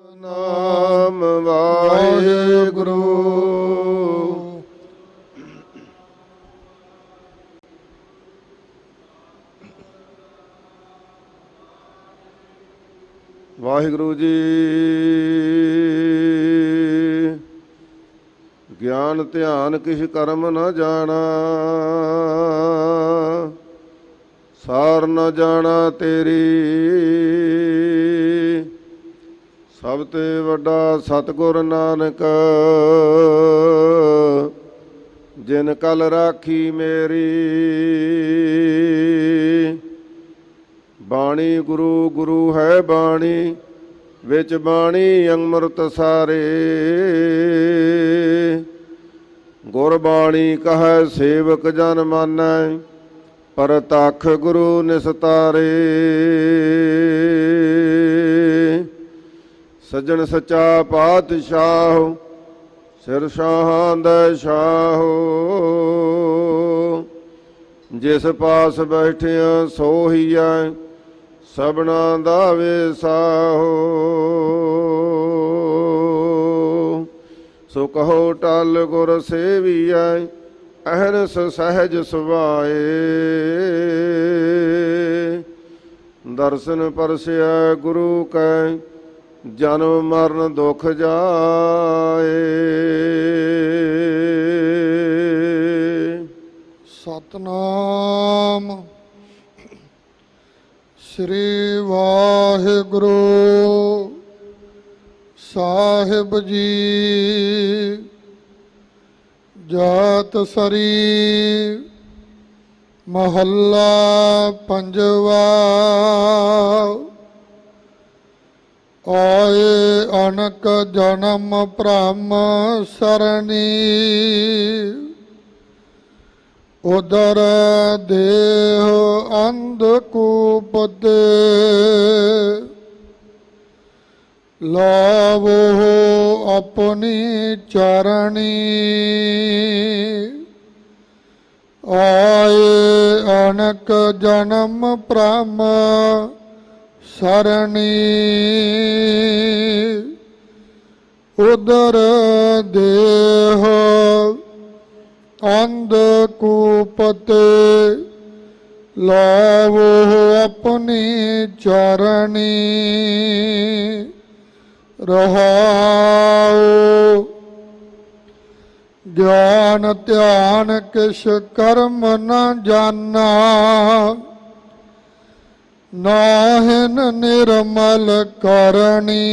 ਨਾਮ ਵਾਹਿਗੁਰੂ। ਵਾਹਿਗੁਰੂ ਜੀ ਗਿਆਨ ਧਿਆਨ ਕਿਛ ਕਰਮ ਨ ਜਾਣਾ, ਸਾਰ ਨ ਜਾਣਾ ਤੇਰੀ। ਸਭ ਤੇ ਵੱਡਾ ਸਤਿਗੁਰ ਨਾਨਕ, ਜਿਨ ਕਲ ਰਾਖੀ ਮੇਰੀ। ਬਾਣੀ ਗੁਰੂ ਗੁਰੂ ਹੈ ਬਾਣੀ, ਵਿੱਚ ਬਾਣੀ ਅੰਮ੍ਰਿਤ ਸਾਰੇ। ਗੁਰਬਾਣੀ ਕਹੈ ਸੇਵਕ ਜਨ ਮਾਨੈ, ਪਰਤਖ ਗੁਰੂ ਨਿਸਤਾਰੇ। ਸੱਜਣ ਸੱਚਾ ਪਾਤਸ਼ਾਹ, ਸਿਰ ਸ਼ਾਹਾਂ ਦਾ ਸ਼ਾਹ। ਜਿਸ ਪਾਸ ਬੈਠਿਆ ਸੋਹੀਐ, ਸਭਨਾ ਦਾ ਵੇਸਾਹੋ। ਸੋ ਕਹੋ ਟਲ ਗੁਰ ਸੇਵੀਐ, ਅਹਰਸ ਸਹਿਜ ਸੁਭਾਏ। ਦਰਸ਼ਨ ਪਰਸਿਆ ਗੁਰੂ ਕੈ, ਜਨਮ ਮਰਨ ਦੁਖ ਜਾਏ। ਸਤਨਾਮ ਸ੍ਰੀ ਵਾਹਿਗੁਰੂ ਸਾਹਿਬ ਜੀ। ਜਾਤ ਸਰੀ ਮਹੱਲਾ ਪੰਜਵਾ। ਆਏ ਅਨਕ ਜਨਮ ਭ੍ਰਮ ਸਰਣੀ, ਉਦਰ ਦੇਹ ਅੰਧਕੂਪ ਤੇ। ਲਾਵੋ ਆਪਣੀ ਚਰਣੀ, ਆਏ ਅਨਕ ਜਨਮ ਭ੍ਰਮ ਸਰਣੀ। ਉਦਰ ਦੇਹ ਅੰਧਕੂਪ ਤੇ। ਲਾਵੋ ਆਪਣੀ ਚਰਣੀ। ਰਹਾਉ ਗਿਆਨ ਧਿਆਨ ਕਿਛ ਕਰਮ ਨ ਜਾਨਾ, ਨਾਹਿਨ ਨਿਰਮਲ ਕਰਨੀ।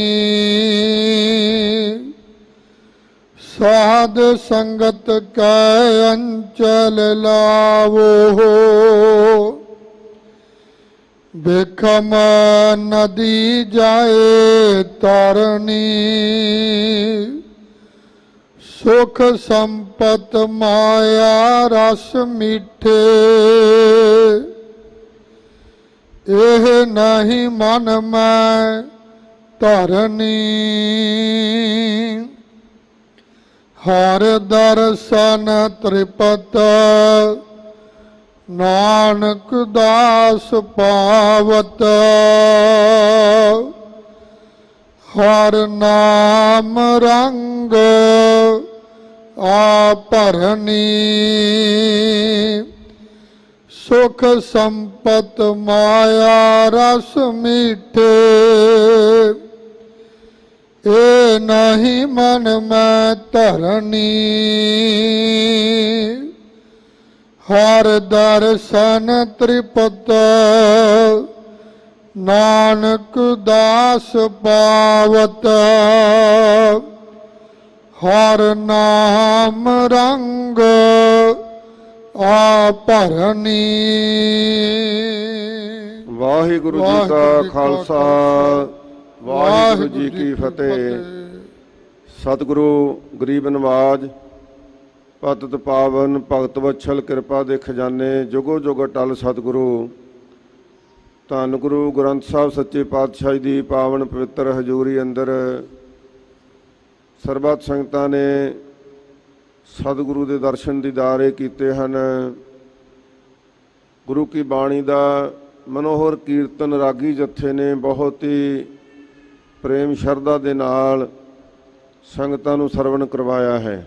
ਸਾਧ ਸੰਗਤ ਕੈ ਅੰਚਲ ਲਾਵੋ, ਬਿਖਮ ਨਦੀ ਜਾਏ ਤਰਨੀ। ਸੁਖ ਸੰਪਤ ਮਾਇਆ ਰਸ ਮੀਠੇ, ਇਹ ਨਹੀਂ ਮਨ ਮੈਂ ਧਰਨੀ। ਹਰ ਦਰਸ਼ਨ ਤ੍ਰਿਪਤ, ਨਾਨਕ ਦਾਸ ਪਾਵਤ। ਹਰ ਨਾਮ ਰੰਗ ਆਪਰਨੀ। ਸੁਖ ਸੰਪਤ ਮਾਇਆ ਰਸ ਮੀਠੇ, ਇਹ ਨਹੀਂ ਮਨ ਮੈਂ ਧਰਨੀ। ਹਰ ਦਰਸ਼ਨ ਤ੍ਰਿਪਤ, ਨਾਨਕ ਦਾਸ ਪਾਵਤ। ਹਰ ਨਾਮ ਰੰਗ ਆਪਰਨੀ। ਵਾਹਿਗੁਰੂ ਜੀ ਕਾ ਖਾਲਸਾ, ਵਾਹਿਗੁਰੂ ਜੀ ਕੀ ਫਤਿਹ। ਸਤਿਗੁਰੂ ਗਰੀਬ ਨਵਾਜ, ਪਤਿਤ ਪਾਵਨ ਭਗਤ ਵਛਲ ਕਿਰਪਾ ਦੇ ਖਜ਼ਾਨੇ, ਜੁਗੋ ਜੁਗ ਅਟਲ ਸਤਿਗੁਰੂ। ਧੰਨ ਗੁਰੂ ਗ੍ਰੰਥ ਸਾਹਿਬ ਸੱਚੇ ਪਾਤਸ਼ਾਹ ਦੀ ਪਾਵਨ ਪਵਿੱਤਰ ਹਜ਼ੂਰੀ ਅੰਦਰ ਸਰਬੱਤ ਸੰਗਤਾਂ ਨੇ ਸਤਿਗੁਰੂ ਦੇ ਦਰਸ਼ਨ ਦੀਦਾਰੇ ਕੀਤੇ ਹਨ। ਗੁਰੂ ਕੀ ਬਾਣੀ ਦਾ ਮਨੋਹਰ ਕੀਰਤਨ ਰਾਗੀ ਜਥੇ ਨੇ ਬਹੁਤ ਹੀ ਪ੍ਰੇਮ ਸ਼ਰਧਾ ਦੇ ਨਾਲ ਸੰਗਤਾਂ ਨੂੰ ਸਰਵਣ ਕਰਵਾਇਆ ਹੈ।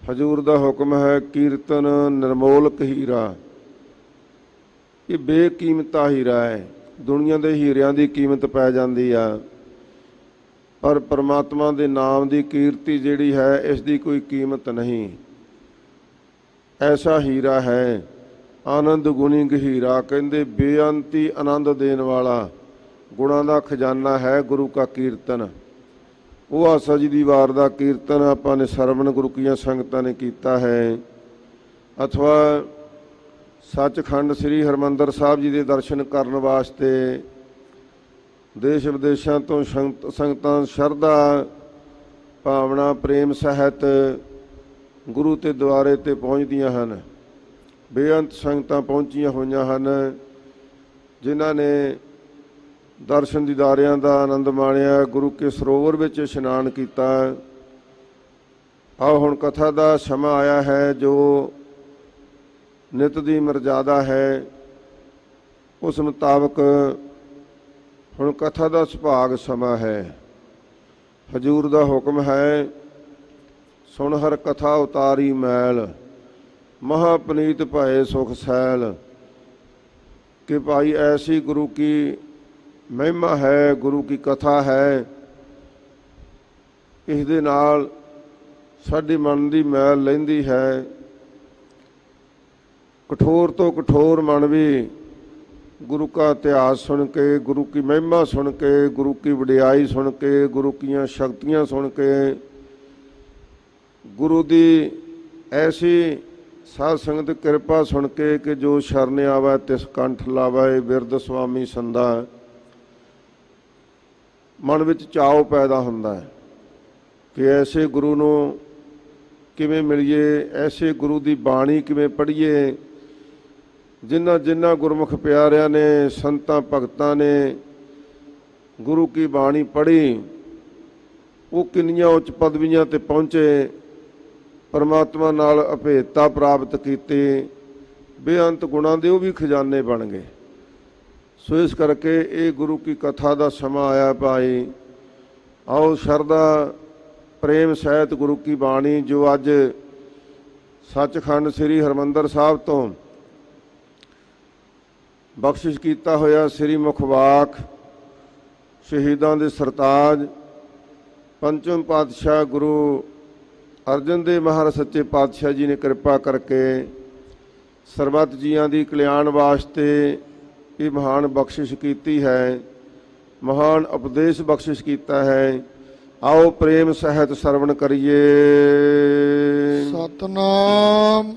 ਹਜ਼ੂਰ ਦਾ ਹੁਕਮ ਹੈ, ਕੀਰਤਨ ਨਿਰਮੋਲਕ ਹੀਰਾ। ਇਹ ਬੇਕੀਮਤਾ ਹੀਰਾ ਹੈ। ਦੁਨੀਆ ਦੇ ਹੀਰਿਆਂ ਦੀ ਕੀਮਤ ਪੈ ਜਾਂਦੀ ਆ, ਪਰ ਪਰਮਾਤਮਾ ਦੇ ਨਾਮ ਦੀ ਕੀਰਤੀ ਜਿਹੜੀ ਹੈ, ਇਸ ਦੀ ਕੋਈ ਕੀਮਤ ਨਹੀਂ। ਐਸਾ ਹੀਰਾ ਹੈ, ਆਨੰਦ ਗੁਣੀ ਗਹੀਰਾ। ਕਹਿੰਦੇ ਬੇਅੰਤੀ ਆਨੰਦ ਦੇਣ ਵਾਲਾ ਗੁਣਾਂ ਦਾ ਖਜ਼ਾਨਾ ਹੈ ਗੁਰੂ ਕਾ ਕੀਰਤਨ। ਉਹ ਆਸਾ ਜੀ ਦੀ ਵਾਰ ਦਾ ਕੀਰਤਨ ਆਪਾਂ ਨੇ ਸਰਵਣ ਗੁਰੂ ਕੀਆਂ ਸੰਗਤਾਂ ਨੇ ਕੀਤਾ ਹੈ, ਅਥਵਾ ਸੱਚਖੰਡ ਸ੍ਰੀ ਹਰਿਮੰਦਰ ਸਾਹਿਬ ਜੀ ਦੇ ਦਰਸ਼ਨ ਕਰਨ ਵਾਸਤੇ ਦੇਸ਼ ਵਿਦੇਸ਼ਾਂ ਤੋਂ ਸੰਗਤਾਂ ਸ਼ਰਧਾ ਭਾਵਨਾ ਪ੍ਰੇਮ ਸਹਿਤ ਗੁਰੂ ਤੇ ਦੁਆਰੇ ਤੇ ਪਹੁੰਚਦੀਆਂ ਹਨ। ਬੇਅੰਤ ਸੰਗਤਾਂ ਪਹੁੰਚੀਆਂ ਹੋਈਆਂ ਹਨ, ਜਿਨ੍ਹਾਂ ਨੇ ਦਰਸ਼ਨ ਦੀਦਾਰਿਆਂ ਦਾ ਆਨੰਦ ਮਾਣਿਆ, ਗੁਰੂ ਕੇ ਸਰੋਵਰ ਵਿੱਚ ਇਸ਼ਨਾਨ ਕੀਤਾ। ਆਓ ਹੁਣ ਕਥਾ ਦਾ ਸਮਾਂ ਆਇਆ ਹੈ, ਜੋ ਨਿਤ ਦੀ ਮਰਜ਼ਾਦਾ ਹੈ, ਉਸ ਮੁਤਾਬਕ ਹੁਣ ਕਥਾ ਦਾ ਸੁਭਾਗ ਸਮਾਂ ਹੈ। ਹਜ਼ੂਰ ਦਾ ਹੁਕਮ ਹੈ, ਸੁਣ ਹਰ ਕਥਾ ਉਤਾਰੀ ਮੈਲ, ਮਹਾ ਪਨੀਤ ਭਏ ਸੁਖ ਸੈਲ। ਕਿ ਭਾਈ ਐਸੀ ਗੁਰੂ ਕੀ ਮਹਿਮਾ ਹੈ, ਗੁਰੂ ਕੀ ਕਥਾ ਹੈ, ਇਸ ਦੇ ਨਾਲ ਸਾਡੇ ਮਨ ਦੀ ਮੈਲ ਲੈਂਦੀ ਹੈ। ਕਠੋਰ ਤੋਂ ਕਠੋਰ ਮਨ ਵੀ ਗੁਰੂ ਕਾ ਇਤਿਹਾਸ ਸੁਣ ਕੇ, ਗੁਰੂ ਕੀ ਮਹਿਮਾ ਸੁਣ ਕੇ, ਗੁਰੂ ਕੀ ਵਡਿਆਈ ਸੁਣ ਕੇ, ਗੁਰੂ ਕੀਆਂ ਸ਼ਕਤੀਆਂ ਸੁਣ ਕੇ, ਗੁਰੂ ਦੀ ਐਸੀ ਸਾਧ ਸੰਗਤ ਕਿਰਪਾ ਸੁਣ ਕੇ ਕਿ ਜੋ ਸ਼ਰਨ ਆਵੈ ਤਿਸ ਕੰਠ ਲਾਵੈ, ਬਿਰਦ ਸੁਆਮੀ ਸੰਦਾ, ਮਨ ਵਿੱਚ ਚਾਅ ਪੈਦਾ ਹੁੰਦਾ ਹੈ ਕਿ ਐਸੇ ਗੁਰੂ ਨੂੰ ਕਿਵੇਂ ਮਿਲੀਏ, ਐਸੇ ਗੁਰੂ ਦੀ ਬਾਣੀ ਕਿਵੇਂ ਪੜ੍ਹੀਏ। ਜਿਨ੍ਹਾਂ ਗੁਰਮੁਖ ਪਿਆਰਿਆਂ ਨੇ, ਸੰਤਾਂ ਭਗਤਾਂ ਨੇ ਗੁਰੂ ਕੀ ਬਾਣੀ ਪੜ੍ਹੀ, ਉਹ ਕਿੰਨੀਆਂ ਉੱਚ ਪਦਵੀਆਂ ਤੇ ਪਹੁੰਚੇ, ਪਰਮਾਤਮਾ ਨਾਲ ਅਭੇਦਤਾ ਪ੍ਰਾਪਤ ਕੀਤੀ, ਬੇਅੰਤ ਗੁਣਾਂ ਦੇ ਉਹ ਵੀ ਖਜ਼ਾਨੇ ਬਣ ਗਏ। ਸੋ ਇਸ ਕਰਕੇ ਇਹ ਗੁਰੂ ਕੀ ਕਥਾ ਦਾ ਸਮਾਂ ਆਇਆ ਭਾਈ। ਆਓ ਸ਼ਰਧਾ ਪ੍ਰੇਮ ਸਹਿਤ ਗੁਰੂ ਕੀ ਬਾਣੀ, ਜੋ ਅੱਜ ਸੱਚਖੰਡ ਸ੍ਰੀ ਹਰਿਮੰਦਰ ਸਾਹਿਬ ਤੋਂ ਬਖਸ਼ਿਸ਼ ਕੀਤਾ ਹੋਇਆ ਸ੍ਰੀ ਮੁਖਵਾਕ ਸ਼ਹੀਦਾਂ ਦੇ ਸਰਤਾਜ ਪੰਚਮ ਪਾਤਸ਼ਾਹ ਗੁਰੂ ਅਰਜਨ ਦੇਵ ਮਹਾਰਾਜ ਸੱਚੇ ਪਾਤਸ਼ਾਹ ਜੀ ਨੇ ਕਿਰਪਾ ਕਰਕੇ ਸਰਬੱਤ ਜੀਆਂ ਦੀ ਕਲਿਆਣ ਵਾਸਤੇ ਇਹ ਮਹਾਨ ਬਖਸ਼ਿਸ਼ ਕੀਤੀ ਹੈ, ਮਹਾਨ ਉਪਦੇਸ਼ ਬਖਸ਼ਿਸ਼ ਕੀਤਾ ਹੈ। ਆਓ ਪ੍ਰੇਮ ਸਹਿਤ ਸਰਵਣ ਕਰੀਏ। ਸਤਨਾਮ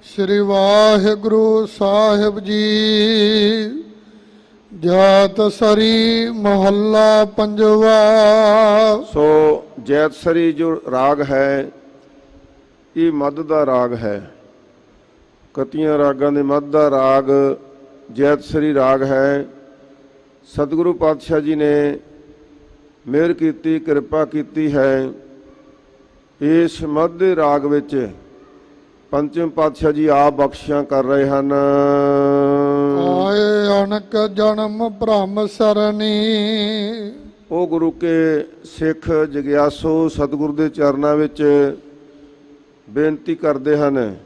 ਸ੍ਰੀ ਵਾਹਿਗੁਰੂ ਸਾਹਿਬ ਜੀ। ਜਾਤ ਸਰੀ ਮਹੱਲਾ ਪੰਜਵਾ। ਸੋ ਜੈਤਸਰੀ ਜੋ ਰਾਗ ਹੈ, ਇਹ ਮੱਧ ਦਾ ਰਾਗ ਹੈ। ਕਤੀਆਂ ਰਾਗਾਂ ਦੇ ਮੱਧ ਦਾ ਰਾਗ ਜੈਤਸਰੀ ਰਾਗ ਹੈ। ਸਤਿਗੁਰੂ ਪਾਤਸ਼ਾਹ ਜੀ ਨੇ ਮਿਹਰ ਕੀਤੀ, ਕਿਰਪਾ ਕੀਤੀ ਹੈ। ਇਸ ਮੱਧ ਦੇ ਰਾਗ ਵਿੱਚ ਪੰਚਮ ਪਾਤਸ਼ਾਹ ਜੀ ਆਪ ਬਖਸ਼ਿਸ਼ਾਂ ਕਰ ਰਹੇ ਹਨ। ਆਏ ਅਨਕ ਜਨਮ ਭ੍ਰਮ ਸਰਨੀ। ਉਹ ਗੁਰੂ ਕੇ ਸਿੱਖ ਜਗਿਆਸੂ ਸਤਿਗੁਰੂ ਦੇ ਚਰਨਾਂ ਵਿੱਚ ਬੇਨਤੀ ਕਰਦੇ ਹਨ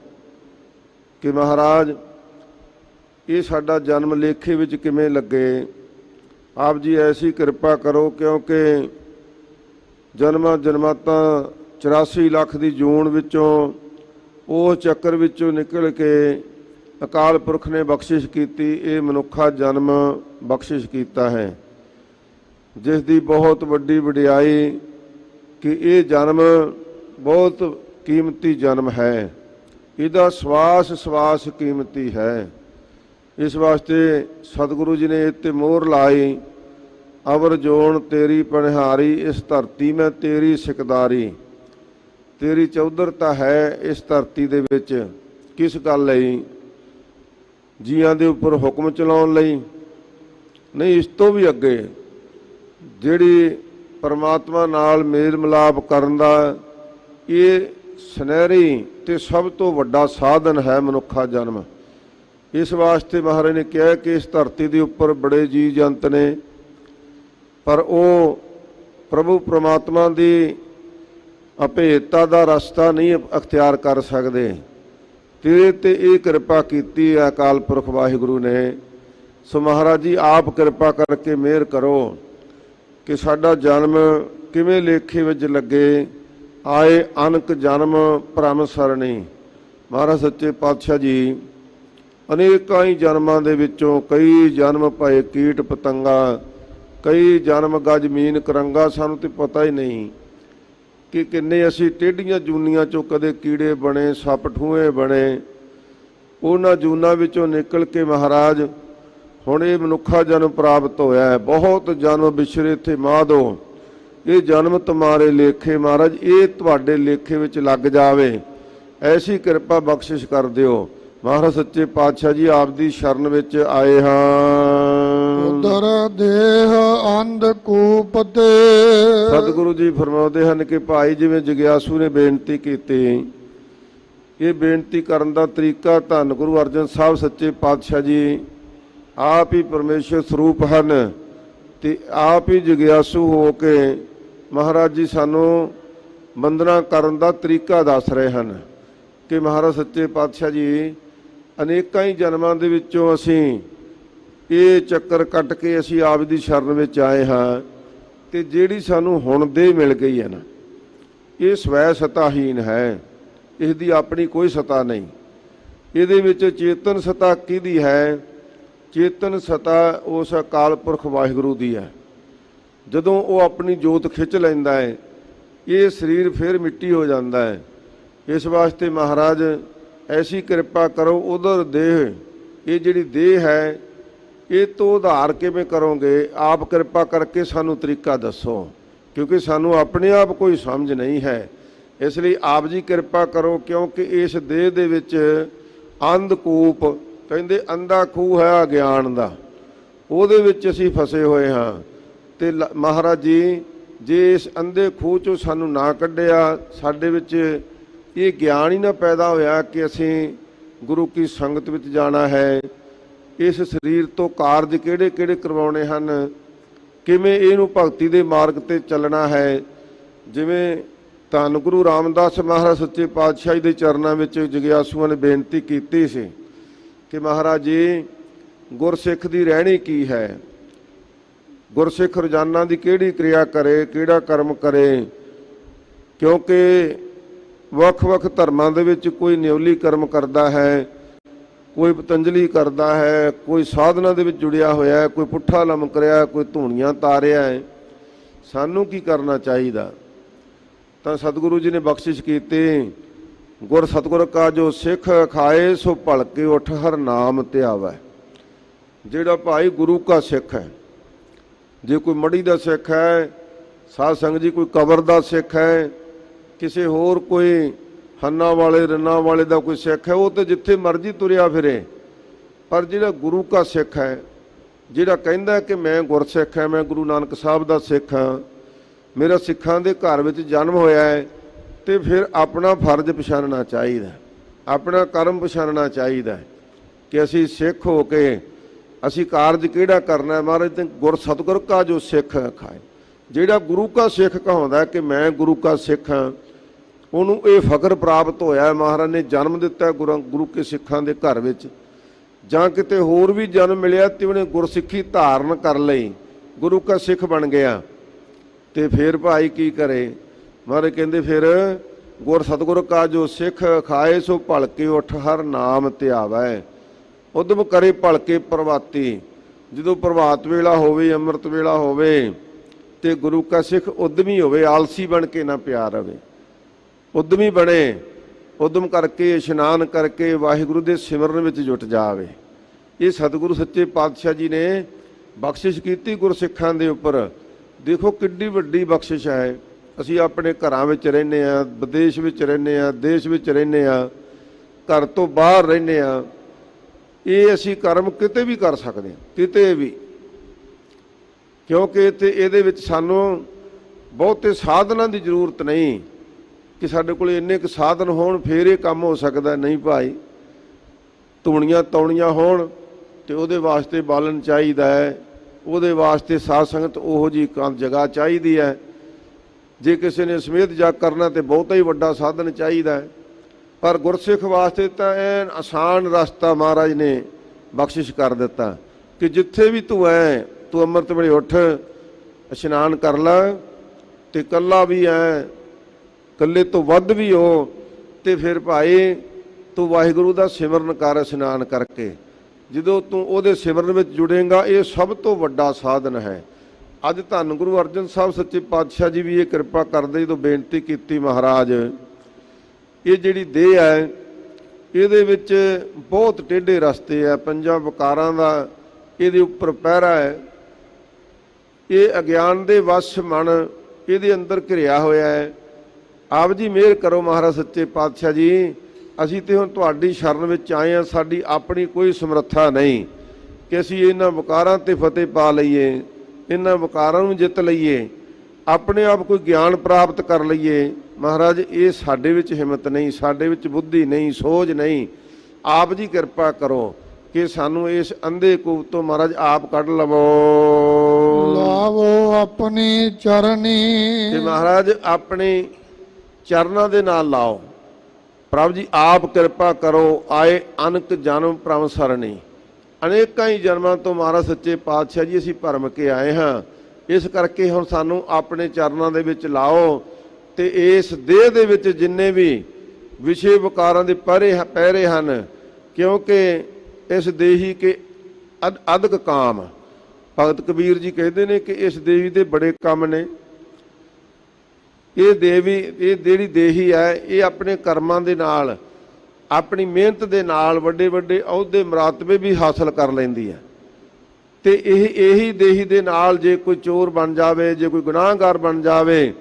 ਕਿ ਮਹਾਰਾਜ, ਇਹ ਸਾਡਾ ਜਨਮ ਲੇਖੇ ਵਿੱਚ ਕਿਵੇਂ ਲੱਗੇ। ਆਪ ਜੀ ਐਸੀ ਕਿਰਪਾ ਕਰੋ, ਕਿਉਂਕਿ ਜਨਮਾਂ ਜਨਮਾਤਾਂ 84 ਲੱਖ ਦੀ ਜੂਨ ਵਿੱਚੋਂ, ਉਹ ਚੱਕਰ ਵਿੱਚੋਂ ਨਿਕਲ ਕੇ ਅਕਾਲ ਪੁਰਖ ਨੇ ਬਖਸ਼ਿਸ਼ ਕੀਤੀ, ਇਹ ਮਨੁੱਖਾ ਜਨਮ ਬਖਸ਼ਿਸ਼ ਕੀਤਾ ਹੈ, ਜਿਸ ਦੀ ਬਹੁਤ ਵੱਡੀ ਵਡਿਆਈ ਕਿ ਇਹ ਜਨਮ ਬਹੁਤ ਕੀਮਤੀ ਜਨਮ ਹੈ। ਇਹਦਾ ਸਵਾਸ ਕੀਮਤੀ ਹੈ। ਇਸ ਵਾਸਤੇ ਸਤਿਗੁਰੂ ਜੀ ਨੇ ਇੱਥੇ ਮੋਹਰ ਲਾਈ, ਅਵਰ ਜੋਨ ਤੇਰੀ ਪਨਿਹਾਰੀ, ਇਸ ਧਰਤੀ ਮੈਂ ਤੇਰੀ ਸਿਕਦਾਰੀ। ਤੇਰੀ ਚੌਧਰਤਾ ਹੈ ਇਸ ਧਰਤੀ ਦੇ ਵਿੱਚ। ਕਿਸ ਗੱਲ ਲਈ? ਜੀਆਂ ਦੇ ਉੱਪਰ ਹੁਕਮ ਚਲਾਉਣ ਲਈ ਨਹੀਂ, ਇਸ ਤੋਂ ਵੀ ਅੱਗੇ ਜਿਹੜੀ ਪਰਮਾਤਮਾ ਨਾਲ ਮੇਲ ਮਿਲਾਪ ਕਰਨ ਦਾ ਇਹ ਸੁਨਹਿਰੀ ਤੇ ਸਭ ਤੋਂ ਵੱਡਾ ਸਾਧਨ ਹੈ ਮਨੁੱਖਾ ਜਨਮ। ਇਸ ਵਾਸਤੇ ਮਹਾਰਾਜ ਨੇ ਕਿਹਾ ਕਿ ਇਸ ਧਰਤੀ ਦੇ ਉੱਪਰ ਬੜੇ ਜੀਅ ਜੰਤ ਨੇ, ਪਰ ਉਹ ਪ੍ਰਭੂ ਪ੍ਰਮਾਤਮਾ ਦੀ ਅਭੇਦਤਾ ਦਾ ਰਸਤਾ ਨਹੀਂ ਅਖਤਿਆਰ ਕਰ ਸਕਦੇ। ਤੇਰੇ ਤੇ ਇਹ ਕਿਰਪਾ ਕੀਤੀ ਹੈ ਅਕਾਲ ਪੁਰਖ ਵਾਹਿਗੁਰੂ ਨੇ। ਸੋ ਮਹਾਰਾਜ ਜੀ ਆਪ ਕਿਰਪਾ ਕਰਕੇ ਮਿਹਰ ਕਰੋ ਕਿ ਸਾਡਾ ਜਨਮ ਕਿਵੇਂ ਲੇਖੇ ਵਿੱਚ ਲੱਗੇ। ਆਏ ਅਨਕ ਜਨਮ ਭਰਮ ਸਰਣੀ। ਮਹਾਰਾਜ ਸੱਚੇ ਪਾਤਸ਼ਾਹ ਜੀ ਅਨੇਕਾਂ ਹੀ ਜਨਮਾਂ ਦੇ ਵਿੱਚੋਂ ਕਈ ਜਨਮ ਭਏ ਕੀਟ ਪਤੰਗਾ, ਕਈ ਜਨਮ ਗਜ ਮੀਨ ਕਰੰਗਾ। ਸਾਨੂੰ ਤੇ ਪਤਾ ਹੀ ਨਹੀਂ ਕਿ ਕਿੰਨੇ ਅਸੀਂ ਟੇਢੀਆਂ ਜੂਨੀਆਂ ਚੋਂ ਕਦੇ ਕੀੜੇ ਬਣੇ, ਸੱਪ ਠੂਹੇ ਬਣੇ। ਉਹਨਾਂ ਜੂਨਾਂ ਵਿੱਚੋਂ ਨਿਕਲ ਕੇ ਮਹਾਰਾਜ ਹੁਣ ਇਹ ਮਨੁੱਖਾ ਜਨਮ ਪ੍ਰਾਪਤ ਹੋਇਆ ਹੈ। ਬਹੁਤ ਜਨਮ ਵਿਛਰੇ ਥੇ ਮਾਧੋ, ਇਹ ਜਨਮ ਤੁਮਾਰੇ ਲੇਖੇ। ਮਹਾਰਾਜ ਇਹ ਤੁਹਾਡੇ ਲੇਖੇ ਵਿੱਚ ਲੱਗ ਜਾਵੇ, ਐਸੀ ਕਿਰਪਾ ਬਖਸ਼ਿਸ਼ ਕਰ ਦਿਓ। ਮਹਾਰਾਜ ਸੱਚੇ ਪਾਤਸ਼ਾਹ ਜੀ ਆਪ ਦੀ ਸ਼ਰਨ ਵਿੱਚ ਆਏ ਹਾਂ। ਉਦਰ ਦੇਹ ਅੰਧ ਕੂਪ ਤੇ। ਸਤਿਗੁਰੂ ਜੀ ਫਰਮਾਉਂਦੇ ਹਨ ਕਿ ਭਾਈ ਜਿਵੇਂ ਜਗਿਆਸੂ ਨੇ ਬੇਨਤੀ ਕੀਤੀ, ਇਹ ਬੇਨਤੀ ਕਰਨ ਦਾ ਤਰੀਕਾ ਧੰਨ ਗੁਰੂ ਅਰਜਨ ਸਾਹਿਬ ਸੱਚੇ ਪਾਤਸ਼ਾਹ ਜੀ ਆਪ ਹੀ ਪਰਮੇਸ਼ਰ ਸਰੂਪ ਹਨ ਤੇ ਆਪ ਹੀ ਜਗਿਆਸੂ ਹੋ ਕੇ ਮਹਾਰਾਜ ਜੀ ਸਾਨੂੰ ਵੰਦਨਾ ਕਰਨ ਦਾ ਤਰੀਕਾ ਦੱਸ ਰਹੇ ਹਨ ਕਿ ਮਹਾਰਾਜ ਸੱਚੇ ਪਾਤਸ਼ਾਹ ਜੀ ਅਨੇਕਾਂ ਹੀ ਜਨਮਾਂ ਦੇ ਵਿੱਚੋਂ ਅਸੀਂ ਇਹ ਚੱਕਰ ਕੱਟ ਕੇ ਅਸੀਂ ਆਪ ਦੀ ਸ਼ਰਨ ਵਿੱਚ ਆਏ ਹਾਂ ਤੇ ਜਿਹੜੀ ਸਾਨੂੰ ਹੁਣ ਦੇ ਮਿਲ ਗਈ ਹੈ ਨਾ, ਇਹ ਸਵੈ ਸਤਾਹੀਨ ਹੈ। ਇਸ ਦੀ ਆਪਣੀ ਕੋਈ ਸਤਾ ਨਹੀਂ। ਇਹਦੇ ਵਿੱਚ ਚੇਤਨ ਸਤਾ ਕਿਹਦੀ ਹੈ? ਚੇਤਨ ਸਤਾ ਉਸ ਅਕਾਲ ਪੁਰਖ ਵਾਹਿਗੁਰੂ ਦੀ ਹੈ। ਜਦੋਂ ਉਹ ਆਪਣੀ ਜੋਤ ਖਿੱਚ ਲੈਂਦਾ ਹੈ, ਇਹ ਸਰੀਰ ਫਿਰ ਮਿੱਟੀ ਹੋ ਜਾਂਦਾ ਹੈ। ਇਸ ਵਾਸਤੇ ਮਹਾਰਾਜ ਐਸੀ ਕਿਰਪਾ ਕਰੋ ਉਧਰ ਦੇਹ, ਇਹ ਜਿਹੜੀ ਦੇਹ ਹੈ ਇਹ ਤੋਂ ਉਧਾਰ ਕਿਵੇਂ ਕਰੋਗੇ? ਆਪ ਕਿਰਪਾ ਕਰਕੇ ਸਾਨੂੰ ਤਰੀਕਾ ਦੱਸੋ, ਕਿਉਂਕਿ ਸਾਨੂੰ ਆਪਣੇ ਆਪ ਕੋਈ ਸਮਝ ਨਹੀਂ ਹੈ। ਇਸ ਲਈ ਆਪ ਜੀ ਕਿਰਪਾ ਕਰੋ, ਕਿਉਂਕਿ ਇਸ ਦੇਹ ਦੇ ਵਿੱਚ ਅੰਧਕੂਪ ਕਹਿੰਦੇ ਅੰਧਾ ਖੂਹ ਹੈ ਅਗਿਆਨ ਦਾ, ਉਹਦੇ ਵਿੱਚ ਅਸੀਂ ਫਸੇ ਹੋਏ ਹਾਂ। ਤੇ ਮਹਾਰਾਜ ਜੀ ਜੇ ਇਸ ਅੰਧੇ ਖੂਹ ਚੋਂ ਸਾਨੂੰ ਨਾ ਕੱਢਿਆ, ਸਾਡੇ ਵਿੱਚ ਇਹ ਗਿਆਨ ਹੀ ਨਾ ਪੈਦਾ ਹੋਇਆ ਕਿ ਅਸੀਂ ਗੁਰੂ ਕੀ ਸੰਗਤ ਵਿੱਚ ਜਾਣਾ ਹੈ, ਇਸ ਸਰੀਰ ਤੋਂ ਕਾਰਜ ਕਿਹੜੇ ਕਿਹੜੇ ਕਰਵਾਉਣੇ ਹਨ, ਕਿਵੇਂ ਇਹਨੂੰ ਭਗਤੀ ਦੇ ਮਾਰਗ ਤੇ ਚੱਲਣਾ ਹੈ। ਜਿਵੇਂ ਧੰਨ ਗੁਰੂ ਰਾਮਦਾਸ ਮਹਾਰਾਜ ਸੱਚੇ ਪਾਤਸ਼ਾਹ ਦੇ ਚਰਨਾਂ ਵਿੱਚ ਜਗਿਆਸੂਆਂ ਨੇ ਬੇਨਤੀ ਕੀਤੀ ਸੀ ਕਿ ਮਹਾਰਾਜ ਜੀ ਗੁਰਸਿੱਖ ਦੀ ਰਹਿਣੀ ਕੀ ਹੈ? ਗੁਰਸਿੱਖ ਰੋਜ਼ਾਨਾ ਦੀ ਕਿਹੜੀ ਕਿਰਿਆ ਕਰੇ, ਕਿਹੜਾ ਕਰਮ ਕਰੇ? ਕਿਉਂਕਿ ਵੱਖ-ਵੱਖ ਧਰਮਾਂ ਦੇ ਵਿੱਚ ਕੋਈ ਨਿਉਲੀ ਕਰਮ ਕਰਦਾ ਹੈ, ਕੋਈ ਪਤੰਜਲੀ ਕਰਦਾ ਹੈ, ਕੋਈ ਸਾਧਨਾ ਦੇ ਵਿੱਚ ਜੁੜਿਆ ਹੋਇਆ ਹੈ, ਕੋਈ ਪੁੱਠਾ ਲਮਕ ਰਿਹਾ, ਕੋਈ ਧੂਣੀਆਂ ਤਾਰਿਆ ਹੈ। ਸਾਨੂੰ ਕੀ ਕਰਨਾ ਚਾਹੀਦਾ? ਤਾਂ ਸਤਿਗੁਰੂ ਜੀ ਨੇ ਬਖਸ਼ਿਸ਼ ਕੀਤੀ, ਗੁਰ ਸਤਿਗੁਰ ਕਾ ਜੋ ਸਿੱਖ ਖਾਏ ਸੋ ਭਲਕੇ ਉਠ ਹਰ ਨਾਮ ਧਿਆਵੈ। ਜਿਹੜਾ ਭਾਈ ਗੁਰੂ ਕਾ ਸਿੱਖ ਹੈ, ਜੇ ਕੋਈ ਮੜੀ ਦਾ ਸਿੱਖ ਹੈ, ਸਾਧ ਸੰਗਤ ਜੀ ਕੋਈ ਕਬਰ ਦਾ ਸਿੱਖ ਹੈ, ਕਿਸੇ ਹੋਰ ਕੋਈ ਹੰਨਾ ਵਾਲੇ ਰੰਨਾ ਵਾਲੇ ਦਾ ਕੋਈ ਸਿੱਖ ਹੈ, ਉਹ ਤਾਂ ਜਿੱਥੇ ਮਰਜ਼ੀ ਤੁਰਿਆ ਫਿਰੇ। ਪਰ ਜਿਹੜਾ ਗੁਰੂ ਕਾ ਸਿੱਖ ਹੈ, ਜਿਹੜਾ ਕਹਿੰਦਾ ਕਿ ਮੈਂ ਗੁਰਸਿੱਖ ਹਾਂ, ਮੈਂ ਗੁਰੂ ਨਾਨਕ ਸਾਹਿਬ ਦਾ ਸਿੱਖ ਹਾਂ, ਮੇਰਾ ਸਿੱਖਾਂ ਦੇ ਘਰ ਵਿੱਚ ਜਨਮ ਹੋਇਆ ਹੈ, ਤੇ ਫਿਰ ਆਪਣਾ ਫਰਜ਼ ਪਛਾਣਨਾ ਚਾਹੀਦਾ, ਆਪਣਾ ਕਰਮ ਪਛਾਣਨਾ ਚਾਹੀਦਾ ਕਿ ਅਸੀਂ ਸਿੱਖ ਹੋ ਕੇ ਅਸੀਂ ਕਾਰਜ ਕਿਹੜਾ ਕਰਨਾ। ਮਹਾਰਾਜ ਤੇ ਗੁਰ ਸਤਿਗੁਰ ਕਾ ਜੋ ਸਿੱਖ ਖਾਏ, ਜਿਹੜਾ ਗੁਰੂ ਕਾ ਸਿੱਖ ਕਹਾਉਂਦਾ ਕਿ ਮੈਂ ਗੁਰੂ ਕਾ ਸਿੱਖ ਹਾਂ, ਉਹਨੂੰ ਇਹ ਫਖਰ ਪ੍ਰਾਪਤ ਹੋਇਆ। ਮਹਾਰਾਜ ਨੇ ਜਨਮ ਦਿੱਤਾ ਗੁਰੂ ਕੇ ਸਿੱਖਾਂ ਦੇ ਘਰ ਵਿੱਚ, ਜਾਂ ਕਿਤੇ ਹੋਰ ਵੀ ਜਨਮ ਮਿਲਿਆ ਤੇ ਉਹਨੇ ਗੁਰਸਿੱਖੀ ਧਾਰਨ ਕਰ ਲਈ, ਗੁਰੂ ਕਾ ਸਿੱਖ ਬਣ ਗਿਆ। ਤੇ ਫਿਰ ਭਾਈ ਕੀ ਕਰੇ? ਮਹਾਰਾਜ ਕਹਿੰਦੇ ਫਿਰ ਗੁਰ ਸਤਿਗੁਰ ਕਾ ਜੋ ਸਿੱਖ ਖਾਏ ਸੋ ਭਲਕੇ ਉਠ ਹਰ ਨਾਮ ਧਿਆਵੈ। ਉਦਮ ਕਰੇ ਭਲਕੇ ਪ੍ਰਭਾਤੀ। ਜਦੋਂ ਪ੍ਰਭਾਤ ਵੇਲਾ ਹੋਵੇ, ਅੰਮ੍ਰਿਤ ਵੇਲਾ ਹੋਵੇ, ਤੇ ਗੁਰੂ ਕਾ ਸਿੱਖ ਉਦਮੀ ਹੋਵੇ, ਆਲਸੀ ਬਣ ਕੇ ਨਾ ਪਿਆ ਰਵੇ, ਉਦਮੀ ਬਣੇ, ਉਦਮ ਕਰਕੇ ਇਸ਼ਨਾਨ ਕਰਕੇ ਵਾਹਿਗੁਰੂ ਦੇ ਸਿਮਰਨ ਵਿੱਚ ਜੁਟ ਜਾਵੇ। ਇਹ ਸਤਿਗੁਰੂ ਸੱਚੇ ਪਾਤਸ਼ਾਹ ਜੀ ਨੇ ਬਖਸ਼ਿਸ਼ ਕੀਤੀ ਗੁਰਸਿੱਖਾਂ ਦੇ ਉੱਪਰ। ਦੇਖੋ ਕਿੱਡੀ ਵੱਡੀ ਬਖਸ਼ਿਸ਼ ਹੈ। ਅਸੀਂ ਆਪਣੇ ਘਰਾਂ ਵਿੱਚ ਰਹਿੰਦੇ ਹਾਂ, ਵਿਦੇਸ਼ ਵਿੱਚ ਰਹਿੰਦੇ ਹਾਂ, ਦੇਸ਼ ਵਿੱਚ ਰਹਿੰਦੇ ਹਾਂ, ਘਰ ਤੋਂ ਬਾਹਰ ਰਹਿੰਦੇ ਹਾਂ। ਇਹ ਅਸੀਂ ਕਰਮ ਕਿਤੇ ਵੀ ਕਰ ਸਕਦੇ ਹਾਂ, ਕਿਤੇ ਵੀ, ਕਿਉਂਕਿ ਇਹਦੇ ਵਿੱਚ ਸਾਨੂੰ ਬਹੁਤੇ ਸਾਧਨਾਂ ਦੀ ਜ਼ਰੂਰਤ ਨਹੀਂ ਕਿ ਸਾਡੇ ਕੋਲ ਇੰਨੇ ਕੁ ਸਾਧਨ ਹੋਣ ਫਿਰ ਇਹ ਕੰਮ ਹੋ ਸਕਦਾ। ਨਹੀਂ ਭਾਈ, ਧੂਣੀਆਂ ਤੌਣੀਆਂ ਹੋਣ ਤੇ ਉਹਦੇ ਵਾਸਤੇ ਬਾਲਣ ਚਾਹੀਦਾ ਹੈ, ਉਹਦੇ ਵਾਸਤੇ ਸਾਧ ਸੰਗਤ ਉਹੋ ਜਿਹੀ ਜਗ੍ਹਾ ਚਾਹੀਦੀ ਹੈ। ਜੇ ਕਿਸੇ ਨੇ ਸਮੇਤ ਜਗ ਕਰਨਾ ਤੇ ਬਹੁਤਾ ਹੀ ਵੱਡਾ ਸਾਧਨ ਚਾਹੀਦਾ ਹੈ, ਪਰ ਗੁਰਸਿੱਖ ਵਾਸਤੇ ਤਾਂ ਐਨ ਆਸਾਨ ਰਸਤਾ ਮਹਾਰਾਜ ਨੇ ਬਖਸ਼ਿਸ਼ ਕਰ ਦਿੱਤਾ ਕਿ ਜਿੱਥੇ ਵੀ ਤੂੰ ਐ ਤੂੰ ਅੰਮ੍ਰਿਤ ਵੇਲੇ ਉੱਠ, ਇਸ਼ਨਾਨ ਕਰ ਲੈ, ਤੇ ਇਕੱਲਾ ਵੀ ਐ, ਇਕੱਲੇ ਤੋਂ ਵੱਧ ਵੀ ਹੋ, ਤੇ ਫਿਰ ਭਾਈ ਤੂੰ ਵਾਹਿਗੁਰੂ ਦਾ ਸਿਮਰਨ ਕਰ ਇਸ਼ਨਾਨ ਕਰਕੇ। ਜਦੋਂ ਤੂੰ ਉਹਦੇ ਸਿਮਰਨ ਵਿੱਚ ਜੁੜੇਂਗਾ, ਇਹ ਸਭ ਤੋਂ ਵੱਡਾ ਸਾਧਨ ਹੈ। ਅੱਜ ਧੰਨ ਗੁਰੂ ਅਰਜਨ ਸਾਹਿਬ ਸੱਚੇ ਪਾਤਸ਼ਾਹ ਜੀ ਵੀ ਇਹ ਕਿਰਪਾ ਕਰਦੇ, ਜਦੋਂ ਬੇਨਤੀ ਕੀਤੀ ਮਹਾਰਾਜ ਇਹ ਜਿਹੜੀ ਦੇਹ ਹੈ ਇਹਦੇ ਵਿੱਚ ਬਹੁਤ ਟੇਢੇ ਰਸਤੇ ਹੈ, ਪੰਜਾਂ ਵਿਕਾਰਾਂ ਦਾ ਇਹਦੇ ਉੱਪਰ ਪਹਿਰਾ ਹੈ। ਇਹ ਅਗਿਆਨ ਦੇ ਵਸ਼ ਮਨ ਇਹਦੇ ਅੰਦਰ ਘਿਰਿਆ ਹੋਇਆ ਹੈ। ਆਪ ਜੀ ਮਿਹਰ ਕਰੋ ਮਹਾਰਾਜ ਸੱਚੇ ਪਾਤਸ਼ਾਹ ਜੀ, ਅਸੀਂ ਤੇ ਹੁਣ ਤੁਹਾਡੀ ਸ਼ਰਨ ਵਿੱਚ ਆਏ ਹਾਂ। ਸਾਡੀ ਆਪਣੀ ਕੋਈ ਸਮਰੱਥਾ ਨਹੀਂ ਕਿ ਅਸੀਂ ਇਹਨਾਂ ਵਿਕਾਰਾਂ ਤੇ ਫਤਿਹ ਪਾ ਲਈਏ, ਇਹਨਾਂ ਵਿਕਾਰਾਂ ਨੂੰ ਜਿੱਤ ਲਈਏ, ਆਪਣੇ ਆਪ ਕੋਈ ਗਿਆਨ ਪ੍ਰਾਪਤ ਕਰ ਲਈਏ। ਮਹਾਰਾਜ ਇਹ ਸਾਡੇ ਵਿੱਚ ਹਿੰਮਤ ਨਹੀਂ, ਸਾਡੇ ਵਿੱਚ ਬੁੱਧੀ ਨਹੀਂ, ਸੋਝ ਨਹੀਂ। ਆਪ ਜੀ ਕਿਰਪਾ ਕਰੋ ਕਿ ਸਾਨੂੰ ਇਸ ਅੰਧੇ ਕੂਪ ਤੋਂ ਮਹਾਰਾਜ ਆਪ ਕੱਢ ਲਵੋ। ਲਾਵੋ ਆਪਣੀ ਚਰਨੀ, ਤੇ ਮਹਾਰਾਜ ਆਪਣੇ ਚਰਨਾਂ ਦੇ ਨਾਲ ਲਾਓ। ਪ੍ਰਭ ਜੀ ਆਪ ਕਿਰਪਾ ਕਰੋ। ਆਏ ਅਨਕ ਜਨਮ ਪ੍ਰਮ ਸਰਣੀ, ਅਨੇਕਾਂ ਹੀ ਜਨਮਾਂ ਤੋਂ ਮਹਾਰਾਜ ਸੱਚੇ ਪਾਤਸ਼ਾਹ ਜੀ ਅਸੀਂ ਭਰਮ ਕੇ ਆਏ ਹਾਂ। ਇਸ ਕਰਕੇ ਹੁਣ ਸਾਨੂੰ ਆਪਣੇ ਚਰਨਾਂ ਦੇ ਵਿੱਚ ਲਾਓ, ਤੇ ਇਸ ਦੇਹ ਦੇ ਵਿੱਚ ਜਿੰਨੇ ਵੀ ਵਿਸ਼ੇ ਵਿਕਾਰਾਂ ਦੇ ਪਹਿਰੇ ਹਨ, ਕਿਉਂਕਿ ਇਸ ਦੇਹੀ ਕੇ ਅਧਿਕ ਕਾਮ। ਭਗਤ ਕਬੀਰ ਜੀ ਕਹਿੰਦੇ ਨੇ ਕਿ ਇਸ ਦੇਹੀ ਦੇ ਬੜੇ ਕੰਮ ਨੇ। ਇਹ ਜਿਹੜੀ ਦੇਹੀ ਹੈ ਇਹ ਆਪਣੇ ਕਰਮਾਂ ਦੇ ਨਾਲ, ਆਪਣੀ ਮਿਹਨਤ ਦੇ ਨਾਲ ਵੱਡੇ ਵੱਡੇ ਅਹੁਦੇ ਮਰਾਤਬੇ ਵੀ ਹਾਸਲ ਕਰ ਲੈਂਦੀ ਹੈ। ਤੇ ਇਹੀ ਦੇਹੀ ਦੇ ਨਾਲ ਜੇ ਕੋਈ ਚੋਰ ਬਣ ਜਾਵੇ, ਜੇ ਕੋਈ ਗੁਨਾਹਗਾਰ ਬਣ ਜਾਵੇ,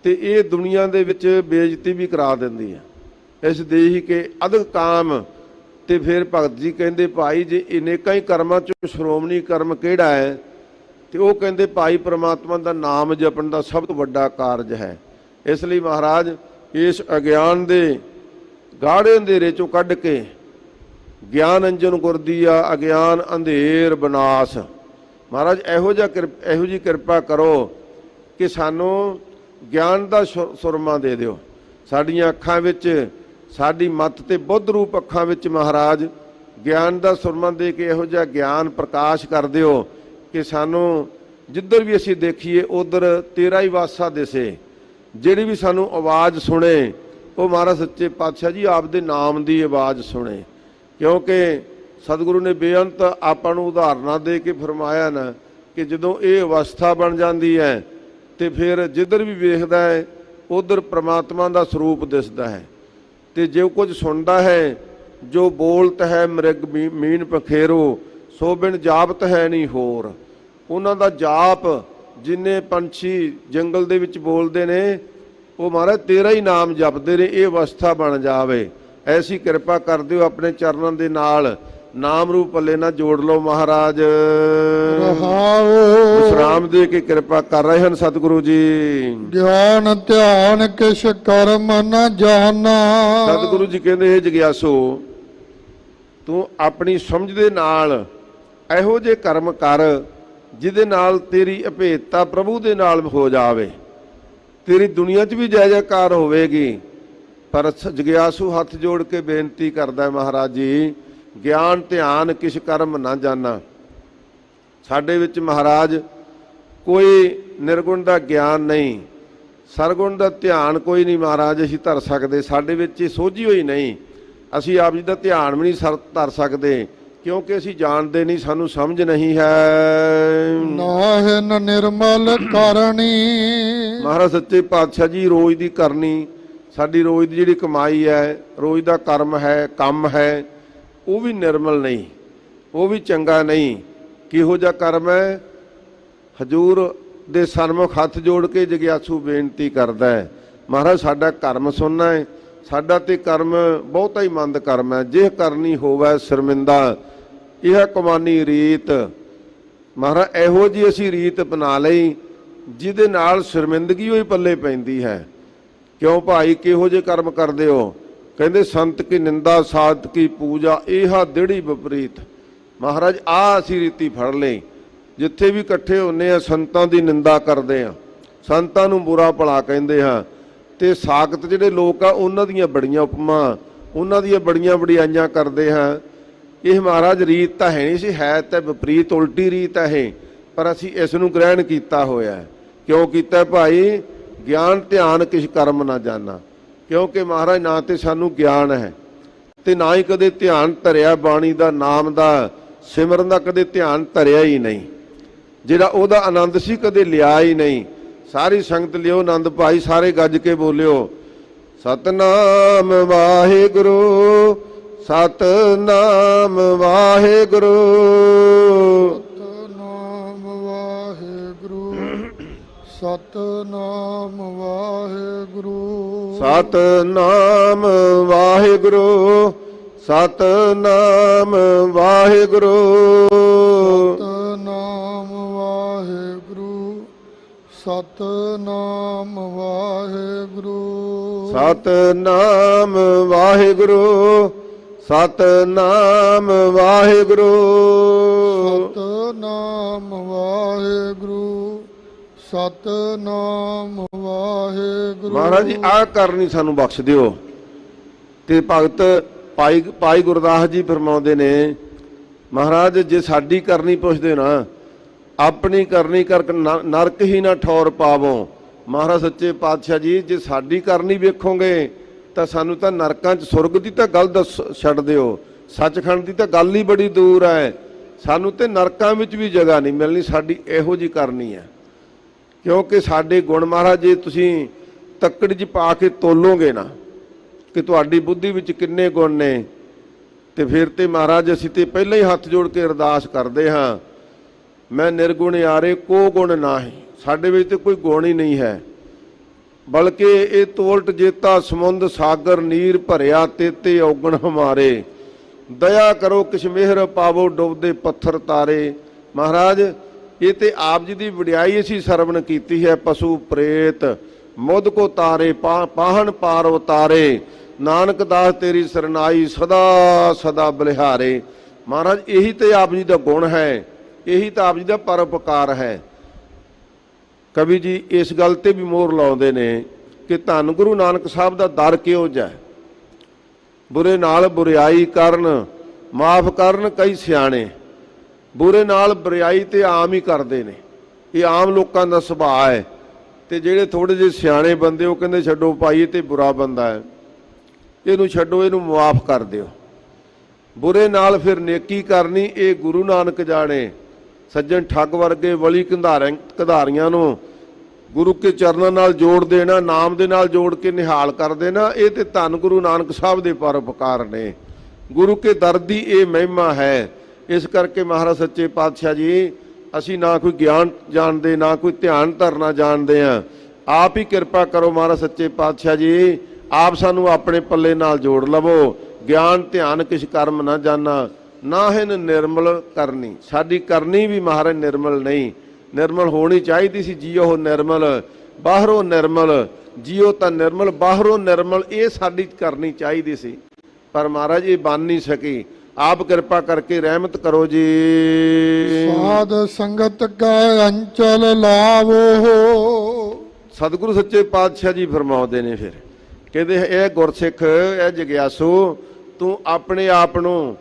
ਤੇ ਇਹ ਦੁਨੀਆ ਦੇ ਵਿੱਚ ਬੇਇੱਜ਼ਤੀ ਵੀ ਕਰਾ ਦਿੰਦੀ ਹੈ ਇਸ ਦੇਹੀ ਕੇ ਅਧਿਕ ਕਾਮ। ਤੇ ਫਿਰ ਭਗਤ ਜੀ ਕਹਿੰਦੇ ਭਾਈ ਜੇ ਅਨੇਕਾਂ ਹੀ ਕਰਮਾਂ ਚੋਂ ਸ਼੍ਰੋਮਣੀ ਕਰਮ ਕਿਹੜਾ ਹੈ? ਤੇ ਉਹ ਕਹਿੰਦੇ ਭਾਈ ਪ੍ਰਮਾਤਮਾ ਦਾ ਨਾਮ ਜਪਣ ਦਾ ਸਭ ਤੋਂ ਵੱਡਾ ਕਾਰਜ ਹੈ। ਇਸ ਲਈ ਮਹਾਰਾਜ ਇਸ ਅਗਿਆਨ ਦੇ ਗਾੜੇ ਅੰਧੇਰੇ ਚੋਂ ਕੱਢ ਕੇ ਗਿਆਨ ਅੰਜਨ ਗੁਰ ਦੀਆ, ਅਗਿਆਨ ਅੰਧੇਰ ਬਨਾਸ। ਮਹਾਰਾਜ ਇਹੋ ਜਿਹੀ ਕਿਰਪਾ ਕਰੋ ਕਿ ਸਾਨੂੰ ਗਿਆਨ ਦਾ ਸੁਰਮਾ ਦੇ ਦਿਓ। ਸਾਡੀਆਂ ਅੱਖਾਂ ਵਿੱਚ, ਸਾਡੀ ਮੱਤ ਤੇ ਬੁੱਧ ਰੂਪ ਅੱਖਾਂ ਵਿੱਚ ਮਹਾਰਾਜ ਗਿਆਨ ਦਾ ਸੁਰਮਾ ਦੇ ਕੇ ਇਹੋ ਜਿਹਾ ਗਿਆਨ ਪ੍ਰਕਾਸ਼ ਕਰ ਦਿਓ ਕਿ ਸਾਨੂੰ ਜਿੱਧਰ ਵੀ ਅਸੀਂ ਦੇਖੀਏ ਉਧਰ ਤੇਰਾ ਹੀ ਵਾਸਾ ਦਿਸੇ। ਜਿਹੜੀ ਵੀ ਸਾਨੂੰ ਆਵਾਜ਼ ਸੁਣੇ ਉਹ ਮਹਾਰਾਜ ਸੱਚੇ ਪਾਤਸ਼ਾਹ ਜੀ ਆਪ ਦੇ ਨਾਮ ਦੀ ਆਵਾਜ਼ ਸੁਣੇ। ਕਿਉਂਕਿ ਸਤਿਗੁਰੂ ਨੇ ਬੇਅੰਤ ਆਪਾਂ ਨੂੰ ਉਦਾਹਰਨਾਂ ਦੇ ਕੇ ਫਰਮਾਇਆ ਨਾ ਕਿ ਜਦੋਂ ਇਹ ਅਵਸਥਾ ਬਣ ਜਾਂਦੀ ਹੈ ਤੇ ਫਿਰ ਜਿੱਧਰ ਵੀ ਵੇਖਦਾ ਹੈ ਉਧਰ ਪ੍ਰਮਾਤਮਾ ਦਾ ਸਰੂਪ ਦਿਸਦਾ ਹੈ। ਤੇ ਜੋ ਕੁਝ ਸੁਣਦਾ ਹੈ, ਜੋ ਬੋਲਤ ਹੈ ਮ੍ਰਿਗ ਮੀਨ ਪਖੇਰੋ, ਸੋ ਬਿਨ ਜਾਪਤ ਹੈ ਨਹੀਂ ਹੋਰ। ਉਹਨਾਂ ਦਾ ਜਾਪ ਜਿੰਨੇ ਪੰਛੀ ਜੰਗਲ ਦੇ ਵਿੱਚ ਬੋਲਦੇ ਨੇ ਉਹ ਮਹਾਰਾਜ ਤੇਰਾ ਹੀ ਨਾਮ ਜਪਦੇ ਨੇ। ਇਹ ਅਵਸਥਾ ਬਣ ਜਾਵੇ, ਐਸੀ ਕਿਰਪਾ ਕਰ ਦਿਓ। ਆਪਣੇ ਚਰਨਾਂ ਦੇ ਨਾਲ ਨਾਮ ਰੂਪ ਪੱਲੇ ਨਾਲ ਜੋੜ ਲਓ ਮਹਾਰਾਜ। ਵਿਸ਼ਰਾਮ ਦੇ ਕੇ ਕਿਰਪਾ ਕਰ ਰਹੇ ਹਨ ਸਤਿਗੁਰੂ ਜੀ। ਗਿਆਨ ਧਿਆਨ ਕਿਛ ਕਰਮ ਨ ਜਾਣਾ। ਸਤਿਗੁਰੂ ਜੀ ਕਹਿੰਦੇ ਇਹ ਜਗਿਆਸੂ ਤੂੰ ਆਪਣੀ ਸਮਝ ਦੇ ਨਾਲ ਇਹੋ ਜਿਹੇ ਕਰਮ ਕਰ ਜਿਹਦੇ ਨਾਲ ਤੇਰੀ ਅਭੇਦਤਾ ਪ੍ਰਭੂ ਦੇ ਨਾਲ ਹੋ ਜਾਵੇ, ਤੇਰੀ ਦੁਨੀਆ 'ਚ ਵੀ ਜੈ ਜੈਕਾਰ ਹੋਵੇਗੀ। ਪਰ ਜਗਿਆਸੂ ਹੱਥ ਜੋੜ ਕੇ ਬੇਨਤੀ ਕਰਦਾ ਮਹਾਰਾਜ ਜੀ, ਗਿਆਨ ਧਿਆਨ ਕਿਛ ਕਰਮ ਨਾ ਜਾਣਾ। ਸਾਡੇ ਵਿੱਚ ਮਹਾਰਾਜ ਕੋਈ ਨਿਰਗੁਣ ਦਾ ਗਿਆਨ ਨਹੀਂ, ਸਰਗੁਣ ਦਾ ਧਿਆਨ ਕੋਈ ਨਹੀਂ ਮਹਾਰਾਜ ਅਸੀਂ ਧਰ ਸਕਦੇ। ਸਾਡੇ ਵਿੱਚ ਇਹ ਸੋਝੀ ਹੋਈ ਨਹੀਂ, ਅਸੀਂ ਆਪ ਜੀ ਦਾ ਧਿਆਨ ਵੀ ਨਹੀਂ ਧਰ ਸਕਦੇ ਕਿਉਂਕਿ ਅਸੀਂ ਜਾਣਦੇ ਨਹੀਂ, ਸਾਨੂੰ ਸਮਝ ਨਹੀਂ ਹੈ। ਨਾਹਿਨ ਨਿਰਮਲ ਕਰਨੀ। ਮਹਾਰਾਜ ਸੱਚੇ ਪਾਤਸ਼ਾਹ ਜੀ ਰੋਜ਼ ਦੀ ਕਰਨੀ, ਸਾਡੀ ਰੋਜ਼ ਦੀ ਜਿਹੜੀ ਕਮਾਈ ਹੈ, ਰੋਜ਼ ਦਾ ਕਰਮ ਹੈ, ਕੰਮ ਹੈ, ਉਹ ਵੀ ਨਿਰਮਲ ਨਹੀਂ, ਉਹ ਵੀ ਚੰਗਾ ਨਹੀਂ। ਕਿਹੋ ਜਿਹਾ ਕਰਮ ਹੈ? ਹਜ਼ੂਰ ਦੇ ਸਨਮੁਖ ਹੱਥ ਜੋੜ ਕੇ ਜਗਿਆਸੂ ਬੇਨਤੀ ਕਰਦਾ ਹੈ ਮਹਾਰਾਜ ਸਾਡਾ ਕਰਮ ਸੁਣਨਾ ਹੈ। ਸਾਡਾ ਤੇ ਕਰਮ ਬਹੁਤਾ ਹੀ ਮੰਦ ਕਰਮ ਹੈ। ਜੇ ਕਰਨੀ ਹੋਵੇ ਸ਼ਰਮਿੰਦਾ ਇਹ ਕਮਾਨੀ ਰੀਤ। ਮਹਾਰਾਜ ਇਹੋ ਜਿਹੀ ਅਸੀਂ ਰੀਤ ਅਪਣਾ ਲਈ ਜਿਹਦੇ ਨਾਲ ਸ਼ਰਮਿੰਦਗੀ ਹੋਈ ਪੱਲੇ ਪੈਂਦੀ ਹੈ। ਕਿਉਂ ਭਾਈ ਕਿਹੋ ਜਿਹੇ ਕਰਮ ਕਰਦੇ ਹੋ? ਕਹਿੰਦੇ ਸੰਤ ਕੀ ਨਿੰਦਾ ਸਾਧਤ ਕੀ ਪੂਜਾ, ਇਹ ਦਿਹੜੀ ਵਿਪਰੀਤ। ਮਹਾਰਾਜ ਆ ਅਸੀਂ ਰੀਤੀ ਫੜ ਲਈ। ਜਿੱਥੇ ਵੀ ਇਕੱਠੇ ਹੁੰਦੇ ਆ ਸੰਤਾਂ ਦੀ ਨਿੰਦਾ ਕਰਦੇ ਆ, ਸੰਤਾਂ ਨੂੰ ਬੁਰਾ ਭਲਾ ਕਹਿੰਦੇ ਹਾਂ। ਤੇ ਸਾਖਤ ਜਿਹੜੇ ਲੋਕ ਆ ਉਹਨਾਂ ਦੀਆਂ ਬੜੀਆਂ ਉਪਮਾ, ਉਹਨਾਂ ਦੀਆਂ ਬੜੀਆਂ ਵਡਿਆਈਆਂ ਕਰਦੇ ਹਾਂ। ਇਹ ਮਹਾਰਾਜ ਰੀਤ ਤਾਂ ਹੈ ਨਹੀਂ ਸੀ, ਹੈ ਤਾਂ ਵਿਪਰੀਤ ਉਲਟੀ ਰੀਤ ਹੈ ਇਹ, ਪਰ ਅਸੀਂ ਇਸ ਨੂੰ ਗ੍ਰਹਿਣ ਕੀਤਾ ਹੋਇਆ। ਕਿਉਂ ਕੀਤਾ ਭਾਈ? ਗਿਆਨ ਧਿਆਨ ਕਿਛ ਕਰਮ ਨਾ ਜਾਣਾ। ਕਿਉਂਕਿ ਮਹਾਰਾਜ ਨਾ ਤੇ ਸਾਨੂੰ ਗਿਆਨ ਹੈ ਤੇ ਨਾ ਹੀ ਕਦੇ ਧਿਆਨ ਧਰਿਆ, ਬਾਣੀ ਦਾ ਨਾਮ ਦਾ ਸਿਮਰਨ ਦਾ ਕਦੇ ਧਿਆਨ ਧਰਿਆ ਹੀ ਨਹੀਂ, ਜਿਹੜਾ ਉਹਦਾ ਆਨੰਦ ਸੀ ਕਦੇ ਲਿਆ ਹੀ ਨਹੀਂ। ਸਾਰੀ ਸੰਗਤ ਲਿਓ ਆਨੰਦ ਭਾਈ, ਸਾਰੇ ਗੱਜ ਕੇ ਬੋਲਿਓ ਸਤਨਾਮ ਵਾਹਿਗੁਰੂ, ਸਤਨਾਮ ਵਾਹਿਗੁਰੂ, ਸਤਨਾਮ ਵਾਹਿਗੁਰੂ, ਸਤਨਾਮ ਵਾਹਿਗੁਰੂ, ਸਤਨਾਮ ਵਾਹਿਗੁਰੂ, ਸਤਨਾਮ ਵਾਹਿਗੁਰੂ, ਸਤਨਾਮ ਵਾਹਿਗੁਰੂ, ਸਤਨਾਮ ਵਾਹਿਗੁਰੂ, ਸਤਨਾਮ ਵਾਹਿਗੁਰੂ, ਸਤਨਾਮ ਵਾਹਿਗੁਰੂ, ਸਤਨਾਮ ਵਾਹਿਗੁਰੂ, ਸਤਨਾਮ ਵਾਹਿਗੁਰੂ। ਮਹਾਰਾਜ ਜੀ ਆਹ ਕਰਨੀ ਸਾਨੂੰ ਬਖਸ਼ ਦਿਓ। ਤੇ ਭਗਤ ਭਾਈ ਗੁਰਦਾਸ ਜੀ ਫਰਮਾਉਂਦੇ ਨੇ, ਮਹਾਰਾਜ ਜੇ ਸਾਡੀ ਕਰਨੀ ਪੁੱਛਦੇ ਨਾ, ਆਪਣੀ ਕਰਨੀ ਕਰ ਨਰਕ ਹੀ ਨਾ ਠੌਰ ਪਾਵੋ। ਮਹਾਰਾਜ ਸੱਚੇ ਪਾਤਸ਼ਾਹ ਜੀ ਜੇ ਸਾਡੀ ਕਰਨੀ ਵੇਖੋਗੇ ਤਾਂ ਸਾਨੂੰ ਤਾਂ ਨਰਕਾਂ 'ਚ, ਸੁਰਗ ਦੀ ਤਾਂ ਗੱਲ ਦੱਸ ਛੱਡ ਦਿਓ, ਸੱਚਖੰਡ ਦੀ ਤਾਂ ਗੱਲ ਹੀ ਬੜੀ ਦੂਰ ਹੈ, ਸਾਨੂੰ ਤੇ ਨਰਕਾਂ ਵਿੱਚ ਵੀ ਜਗ੍ਹਾ ਨਹੀਂ ਮਿਲਣੀ। ਸਾਡੀ ਇਹੋ ਜਿਹੀ ਕਰਨੀ ਹੈ। ਕਿਉਂਕਿ ਸਾਡੇ ਗੁਣ ਮਹਾਰਾਜ ਜੇ ਤੁਸੀਂ ਤੱਕੜੀ 'ਚ ਪਾ ਕੇ ਤੋਲੋਗੇ ਨਾ ਕਿ ਤੁਹਾਡੀ ਬੁੱਧੀ ਵਿੱਚ ਕਿੰਨੇ ਗੁਣ ਨੇ, ਤੇ ਫਿਰ ਤੇ ਮਹਾਰਾਜ ਅਸੀਂ ਤੇ ਪਹਿਲਾਂ ਹੀ ਹੱਥ ਜੋੜ ਕੇ ਅਰਦਾਸ ਕਰਦੇ ਹਾਂ, ਮੈਂ ਨਿਰਗੁਣ ਯਾਰੇ ਕੋ ਗੁਣ ਨਾਹੀ। ਸਾਡੇ ਵਿੱਚ ਤੇ ਕੋਈ ਗੁਣ ਹੀ ਨਹੀਂ ਹੈ, ਬਲਕਿ ਇਹ ਤੋਲਟ ਜੇਤਾ ਸਮੁੰਦ ਸਾਗਰ ਨੀਰ ਭਰਿਆ, ਤੇਤੇ ਔਗਣ ਹਮਾਰੇ, ਦਇਆ ਕਰੋ ਕਿਛ ਮਿਹਰ ਪਾਵੋ ਡੁੱਬਦੇ ਪੱਥਰ ਤਾਰੇ। ਮਹਾਰਾਜ ਇਹ ਤੇ ਆਪ ਜੀ ਦੀ ਵਡਿਆਈ ਅਸੀਂ ਸਰਵਣ ਕੀਤੀ ਹੈ। ਪਸ਼ੂ ਪ੍ਰੇਤ ਮੁੱਦ ਕੋ ਤਾਰੇ, ਪਾਹਣ ਪਾਰ ਉਤਾਰੇ, ਨਾਨਕ ਦਾਸ ਤੇਰੀ ਸਰਨਾਈ ਸਦਾ ਸਦਾ ਬਲਿਹਾਰੇ। ਮਹਾਰਾਜ ਇਹੀ ਤੇ ਆਪ ਜੀ ਦਾ ਗੁਣ ਹੈ, ਇਹੀ ਤਾਂ ਆਪ ਜੀ ਦਾ ਪਰਉਪਕਾਰ ਹੈ। ਕਵੀ ਜੀ ਇਸ ਗੱਲ ਤੇ ਵੀ ਮੋਹਰ ਲਾਉਂਦੇ ਨੇ ਕਿ ਧੰਨ ਗੁਰੂ ਨਾਨਕ ਸਾਹਿਬ ਦਾ ਦਰ ਕਿਹੋ ਜਿਹਾ, ਬੁਰੇ ਨਾਲ ਬੁਰਿਆਈ ਕਰਨ, ਮਾਫ ਕਰਨ ਕਈ ਸਿਆਣੇ। ਬੁਰੇ ਨਾਲ ਬੁਰਿਆਈ ਤੇ ਆਮ ਹੀ ਕਰਦੇ ਨੇ, ਇਹ ਆਮ ਲੋਕਾਂ ਦਾ ਸੁਭਾਅ ਹੈ। ਤੇ ਜਿਹੜੇ ਥੋੜੇ ਜਿਹੇ ਸਿਆਣੇ ਬੰਦੇ ਉਹ ਕਹਿੰਦੇ ਛੱਡੋ ਭਾਈ ਇਹ ਤੇ ਬੁਰਾ ਬੰਦਾ ਹੈ, ਇਹਨੂੰ ਛੱਡੋ, ਇਹਨੂੰ ਮਾਫ ਕਰ ਦਿਓ। ਬੁਰੇ ਨਾਲ ਫਿਰ ਨੇਕੀ ਕਰਨੀ ਇਹ ਗੁਰੂ ਨਾਨਕ ਜਾਣੇ। ਸੱਜਣ ਠੱਗ ਵਰਗੇ ਵਲੀ ਕੰਧਾਰੀਆਂ ਨੂੰ ਗੁਰੂ ਕੇ ਚਰਨਾਂ ਨਾਲ ਜੋੜ ਦੇਣਾ, ਨਾਮ ਦੇ ਨਾਲ ਜੋੜ ਕੇ ਨਿਹਾਲ ਕਰ ਦੇਣਾ, ਇਹ ਤੇ ਧੰਨ ਗੁਰੂ ਨਾਨਕ ਸਾਹਿਬ ਦੇ ਪਰਉਪਕਾਰ ਨੇ। ਗੁਰੂ ਕੇ ਦਰ ਦੀ ਇਹ ਮਹਿਮਾ ਹੈ। ਇਸ ਕਰਕੇ ਮਹਾਰਾਜ ਸੱਚੇ ਪਾਤਸ਼ਾਹ ਜੀ ਅਸੀਂ ਨਾ ਕੋਈ ਗਿਆਨ ਜਾਣਦੇ, ਨਾ ਕੋਈ ਧਿਆਨ ਧਰਨਾ ਜਾਣਦੇ ਹਾਂ। ਆਪ ਹੀ ਕਿਰਪਾ ਕਰੋ ਮਹਾਰਾਜ ਸੱਚੇ ਪਾਤਸ਼ਾਹ ਜੀ, ਆਪ ਸਾਨੂੰ ਆਪਣੇ ਪੱਲੇ ਨਾਲ ਜੋੜ ਲਵੋ। ਗਿਆਨ ਧਿਆਨ ਕਿਛ ਕਰਮ ਨਾ ਜਾਣਾ, ਨਾ ਹੈ ਨਿਰਮਲ ਕਰਨੀ। ਸਾਡੀ ਕਰਨੀ ਵੀ ਮਹਾਰਾਜ ਨਿਰਮਲ ਨਹੀਂ, ਨਿਰਮਲ ਹੋਣੀ ਚਾਹੀਦੀ ਸੀ। ਜੀਓ ਨਿਰਮਲ ਬਾਹਰੋਂ ਨਿਰਮਲ, ਜੀਓ ਤਾਂ ਨਿਰਮਲ ਬਾਹਰੋਂ ਨਿਰਮਲ, ਇਹ ਸਾਡੀ ਕਰਨੀ ਚਾਹੀਦੀ ਸੀ, ਪਰ ਮਹਾਰਾਜ ਇਹ ਬਣ ਨਹੀਂ ਸਕੀ। ਆਪ ਕਿਰਪਾ ਕਰਕੇ ਰਹਿਮਤ ਕਰੋ ਜੀ। ਸਾਧ ਸੰਗਤ ਕੈ ਅੰਚਲ ਲਾਵੋ। ਸਤਿਗੁਰੂ ਸੱਚੇ ਪਾਤਸ਼ਾਹ ਜੀ ਫਰਮਾਉਂਦੇ ਨੇ, ਫਿਰ ਕਹਿੰਦੇ ਇਹ ਗੁਰਸਿੱਖ, ਇਹ ਜਗਿਆਸੂ, ਤੂੰ ਆਪਣੇ ਆਪ ਨੂੰ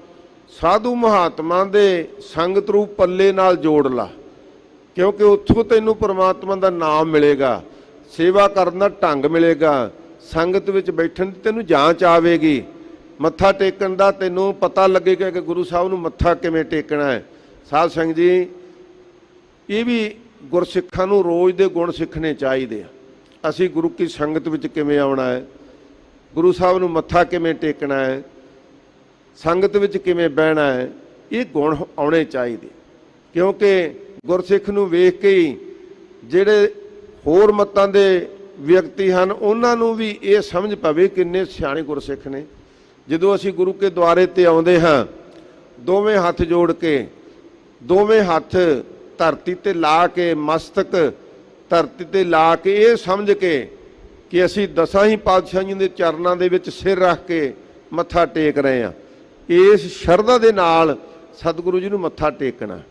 ਸਾਧੂ ਮਹਾਤਮਾ ਦੇ ਸੰਗਤ ਰੂਪ ਪੱਲੇ ਨਾਲ ਜੋੜ ਲਾ, ਕਿਉਂਕਿ ਉੱਥੋਂ ਤੈਨੂੰ ਪਰਮਾਤਮਾ ਦਾ ਨਾਮ ਮਿਲੇਗਾ, ਸੇਵਾ ਕਰਨ ਦਾ ਢੰਗ ਮਿਲੇਗਾ, ਸੰਗਤ ਵਿੱਚ ਬੈਠਣ ਦੀ ਤੈਨੂੰ ਜਾਂਚ ਆਵੇਗੀ, ਮੱਥਾ ਟੇਕਣ ਦਾ ਤੈਨੂੰ ਪਤਾ ਲੱਗੇਗਾ ਕਿ ਗੁਰੂ ਸਾਹਿਬ ਨੂੰ ਮੱਥਾ ਕਿਵੇਂ ਟੇਕਣਾ ਹੈ। ਸਾਧ ਸੰਗਤ ਜੀ ਇਹ ਵੀ ਗੁਰਸਿੱਖਾਂ ਨੂੰ ਰੋਜ਼ ਦੇ ਗੁਣ ਸਿੱਖਣੇ ਚਾਹੀਦੇ ਆ। ਅਸੀਂ ਗੁਰੂ ਕੀ ਸੰਗਤ ਵਿੱਚ ਕਿਵੇਂ ਆਉਣਾ ਹੈ, ਗੁਰੂ ਸਾਹਿਬ ਨੂੰ ਮੱਥਾ ਕਿਵੇਂ ਟੇਕਣਾ ਹੈ, ਸੰਗਤ ਵਿੱਚ ਕਿਵੇਂ ਬਹਿਣਾ ਹੈ, ਇਹ ਗੁਣ ਆਉਣੇ ਚਾਹੀਦੇ। ਕਿਉਂਕਿ ਗੁਰਸਿੱਖ ਨੂੰ ਵੇਖ ਕੇ ਹੀ ਜਿਹੜੇ ਹੋਰ ਮਤਾਂ ਦੇ ਵਿਅਕਤੀ ਹਨ ਉਹਨਾਂ ਨੂੰ ਵੀ ਇਹ ਸਮਝ ਪਵੇ ਕਿੰਨੇ ਸਿਆਣੇ ਗੁਰਸਿੱਖ ਨੇ। ਜਦੋਂ ਅਸੀਂ ਗੁਰੂ ਕੇ ਦੁਆਰੇ ਤੇ ਆਉਂਦੇ ਹਾਂ, ਦੋਵੇਂ ਹੱਥ ਜੋੜ ਕੇ, ਦੋਵੇਂ ਹੱਥ ਧਰਤੀ ਤੇ ਲਾ ਕੇ, ਮਸਤਕ ਧਰਤੀ ਤੇ ਲਾ ਕੇ, ਇਹ ਸਮਝ ਕੇ ਕਿ ਅਸੀਂ ਦਸਾਂ ਹੀ ਪਾਤਸ਼ਾਹੀਆਂ ਦੇ ਚਰਨਾਂ ਦੇ ਵਿੱਚ ਸਿਰ ਰੱਖ ਕੇ ਮੱਥਾ ਟੇਕ ਰਹੇ ਹਾਂ। ਇਸ ਸ਼ਰਧਾ ਦੇ ਨਾਲ ਸਤਿਗੁਰੂ ਜੀ ਨੂੰ ਮੱਥਾ ਟੇਕਣਾ।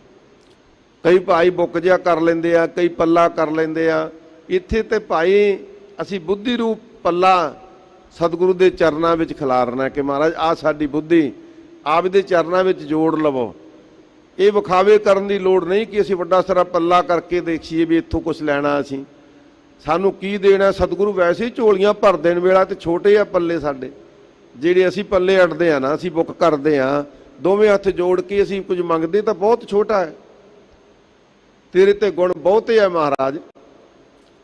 कई भाई बुक जिहा कर लेंदे आ, कई पल्ला कर लेंदे आ। इत्थे ते भाई असी बुद्धि रूप पल्ला सतगुरु के चरणों में खिलारना कि महाराज आ साडी बुद्धि आप दे चरणों में जोड़ लवो। ये विखावे करन दी लोड़ नहीं कि असी वड्डा सारा पल्ला करके देखीए भी इत्थों कुछ लैना, असी सानू की देना। सतगुरु वैसे ही झोलियां भर देण वेला ते छोटे आ पल्ले साडे, ਜਿਹੜੇ ਅਸੀਂ पल्ले अड्डदे आ ना, ਅਸੀਂ बुक करते हाँ दोवें हथ जोड़ के ਅਸੀਂ कुछ मंगते तो बहुत छोटा है। तेरे ते गुण बहुते है महाराज,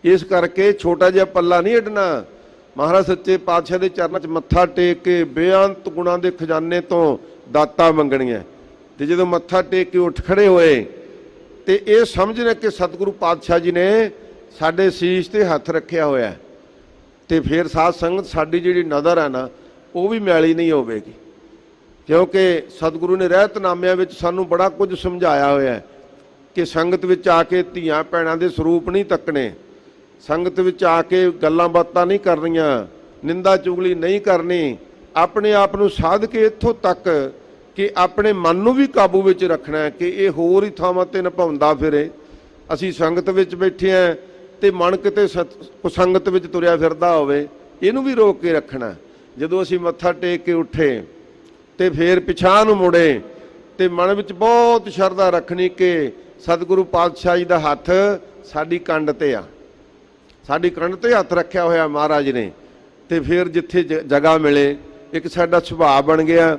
इस करके छोटा जिहा पल्ला नहीं अड्डना। महाराज सच्चे पातशाह के चरणों च मत्था टेक के बेअंत गुणां के खजाने तो दाता मंगणियां ते जदों मत्था टेक के उठ खड़े होए ते ये समझना कि सतगुरु पातशाह जी ने साडे शीश ते हथ रखिया होया है। ते फिर साध संगत साडी जिहड़ी नज़र है ना वो भी मैली नहीं होवेगी, क्योंकि सतगुरु ने रहतनामिਆਂ ਵਿੱਚ ਸਾਨੂੰ बड़ा कुछ समझाया होया है कि संगत ਵਿੱਚ आके ਧੀਆਂ ਭੈਣਾਂ ਦੇ ਸਰੂਪ नहीं तकने, संगत ਵਿੱਚ आके ਗੱਲਾਂ ਬਾਤਾਂ नहीं करनियां, निंदा चुगली नहीं करनी, अपने आप ਨੂੰ ਸਾਧ ਕੇ ਇੱਥੋਂ तक कि अपने मन ਨੂੰ भी काबू ਵਿੱਚ रखना है कि ये होर ही ਥਾਵਾਂ ਤੇ ਨਿਭਾਉਂਦਾ ਫਿਰੇ। ਅਸੀਂ संगत ਵਿੱਚ ਬੈਠੇ ਆਂ ਤੇ ਮਨ ਕਿਤੇ ਕੁਸੰਗਤ ਵਿੱਚ ਤੁਰਿਆ ਫਿਰਦਾ ਹੋਵੇ, ਇਹਨੂੰ ਵੀ ਰੋਕ ਕੇ ਰੱਖਣਾ। ਜਦੋਂ ਅਸੀਂ ਮੱਥਾ ਟੇਕ ਕੇ ਉੱਠੇ ਤੇ ਫਿਰ ਪਿਛਾਂਹ ਨੂੰ ਮੁੜੇ ਤੇ ਮਨ ਵਿੱਚ ਬਹੁਤ ਸ਼ਰਧਾ ਰੱਖਣੀ ਕਿ ਸਤਿਗੁਰੂ ਪਾਤਸ਼ਾਹ ਜੀ ਦਾ ਹੱਥ ਸਾਡੀ ਕੰਡ ਤੇ ਆ, ਸਾਡੀ ਕੰਡ ਤੇ ਹੱਥ ਰੱਖਿਆ ਹੋਇਆ ਮਹਾਰਾਜ ਨੇ। ਤੇ ਫਿਰ ਜਿੱਥੇ ਜਗ੍ਹਾ ਮਿਲੇ ਇੱਕ ਸਾਡਾ ਸੁਭਾਅ ਬਣ ਗਿਆ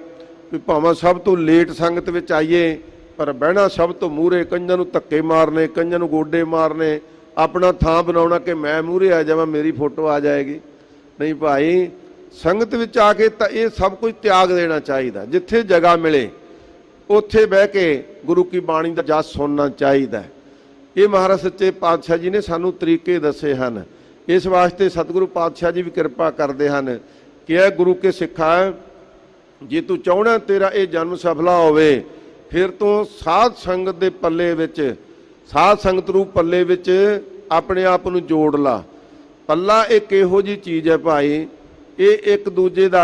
ਵੀ ਭਾਵੇਂ ਸਭ ਤੋਂ ਲੇਟ ਸੰਗਤ ਵਿੱਚ ਆਈਏ ਪਰ ਬਹਿਣਾ ਸਭ ਤੋਂ ਮੂਹਰੇ, ਕਈਆਂ ਨੂੰ ਧੱਕੇ ਮਾਰਨੇ, ਕਈਆਂ ਨੂੰ ਗੋਡੇ ਮਾਰਨੇ, ਆਪਣਾ ਥਾਂ ਬਣਾਉਣਾ ਕਿ ਮੈਂ ਮੂਹਰੇ ਆ ਜਾਵਾਂ ਮੇਰੀ ਫੋਟੋ ਆ ਜਾਏਗੀ। ਨਹੀਂ ਭਾਈ, संगत विच आके तो ये सब कुछ त्याग देना चाहिए। जिथे जगह मिले उत्थे बह के गुरु की बाणी का जस सुनना चाहिए। ये महाराज सच्चे पातशाह जी ने सानू तरीके दसे हैं। इस वास्ते सतगुरु पातशाह जी भी कृपा करते हैं कि यह गुरु के सिखा जे तू चाहना तेरा ये जन्म सफला होवे फिर तो साध संगत के पल्ले विच, साध संगत रूप पल्ले विच अपने आप नू जोड़ ला। पल्ला एक इहो जी चीज़ है भाई, ये एक दूजे का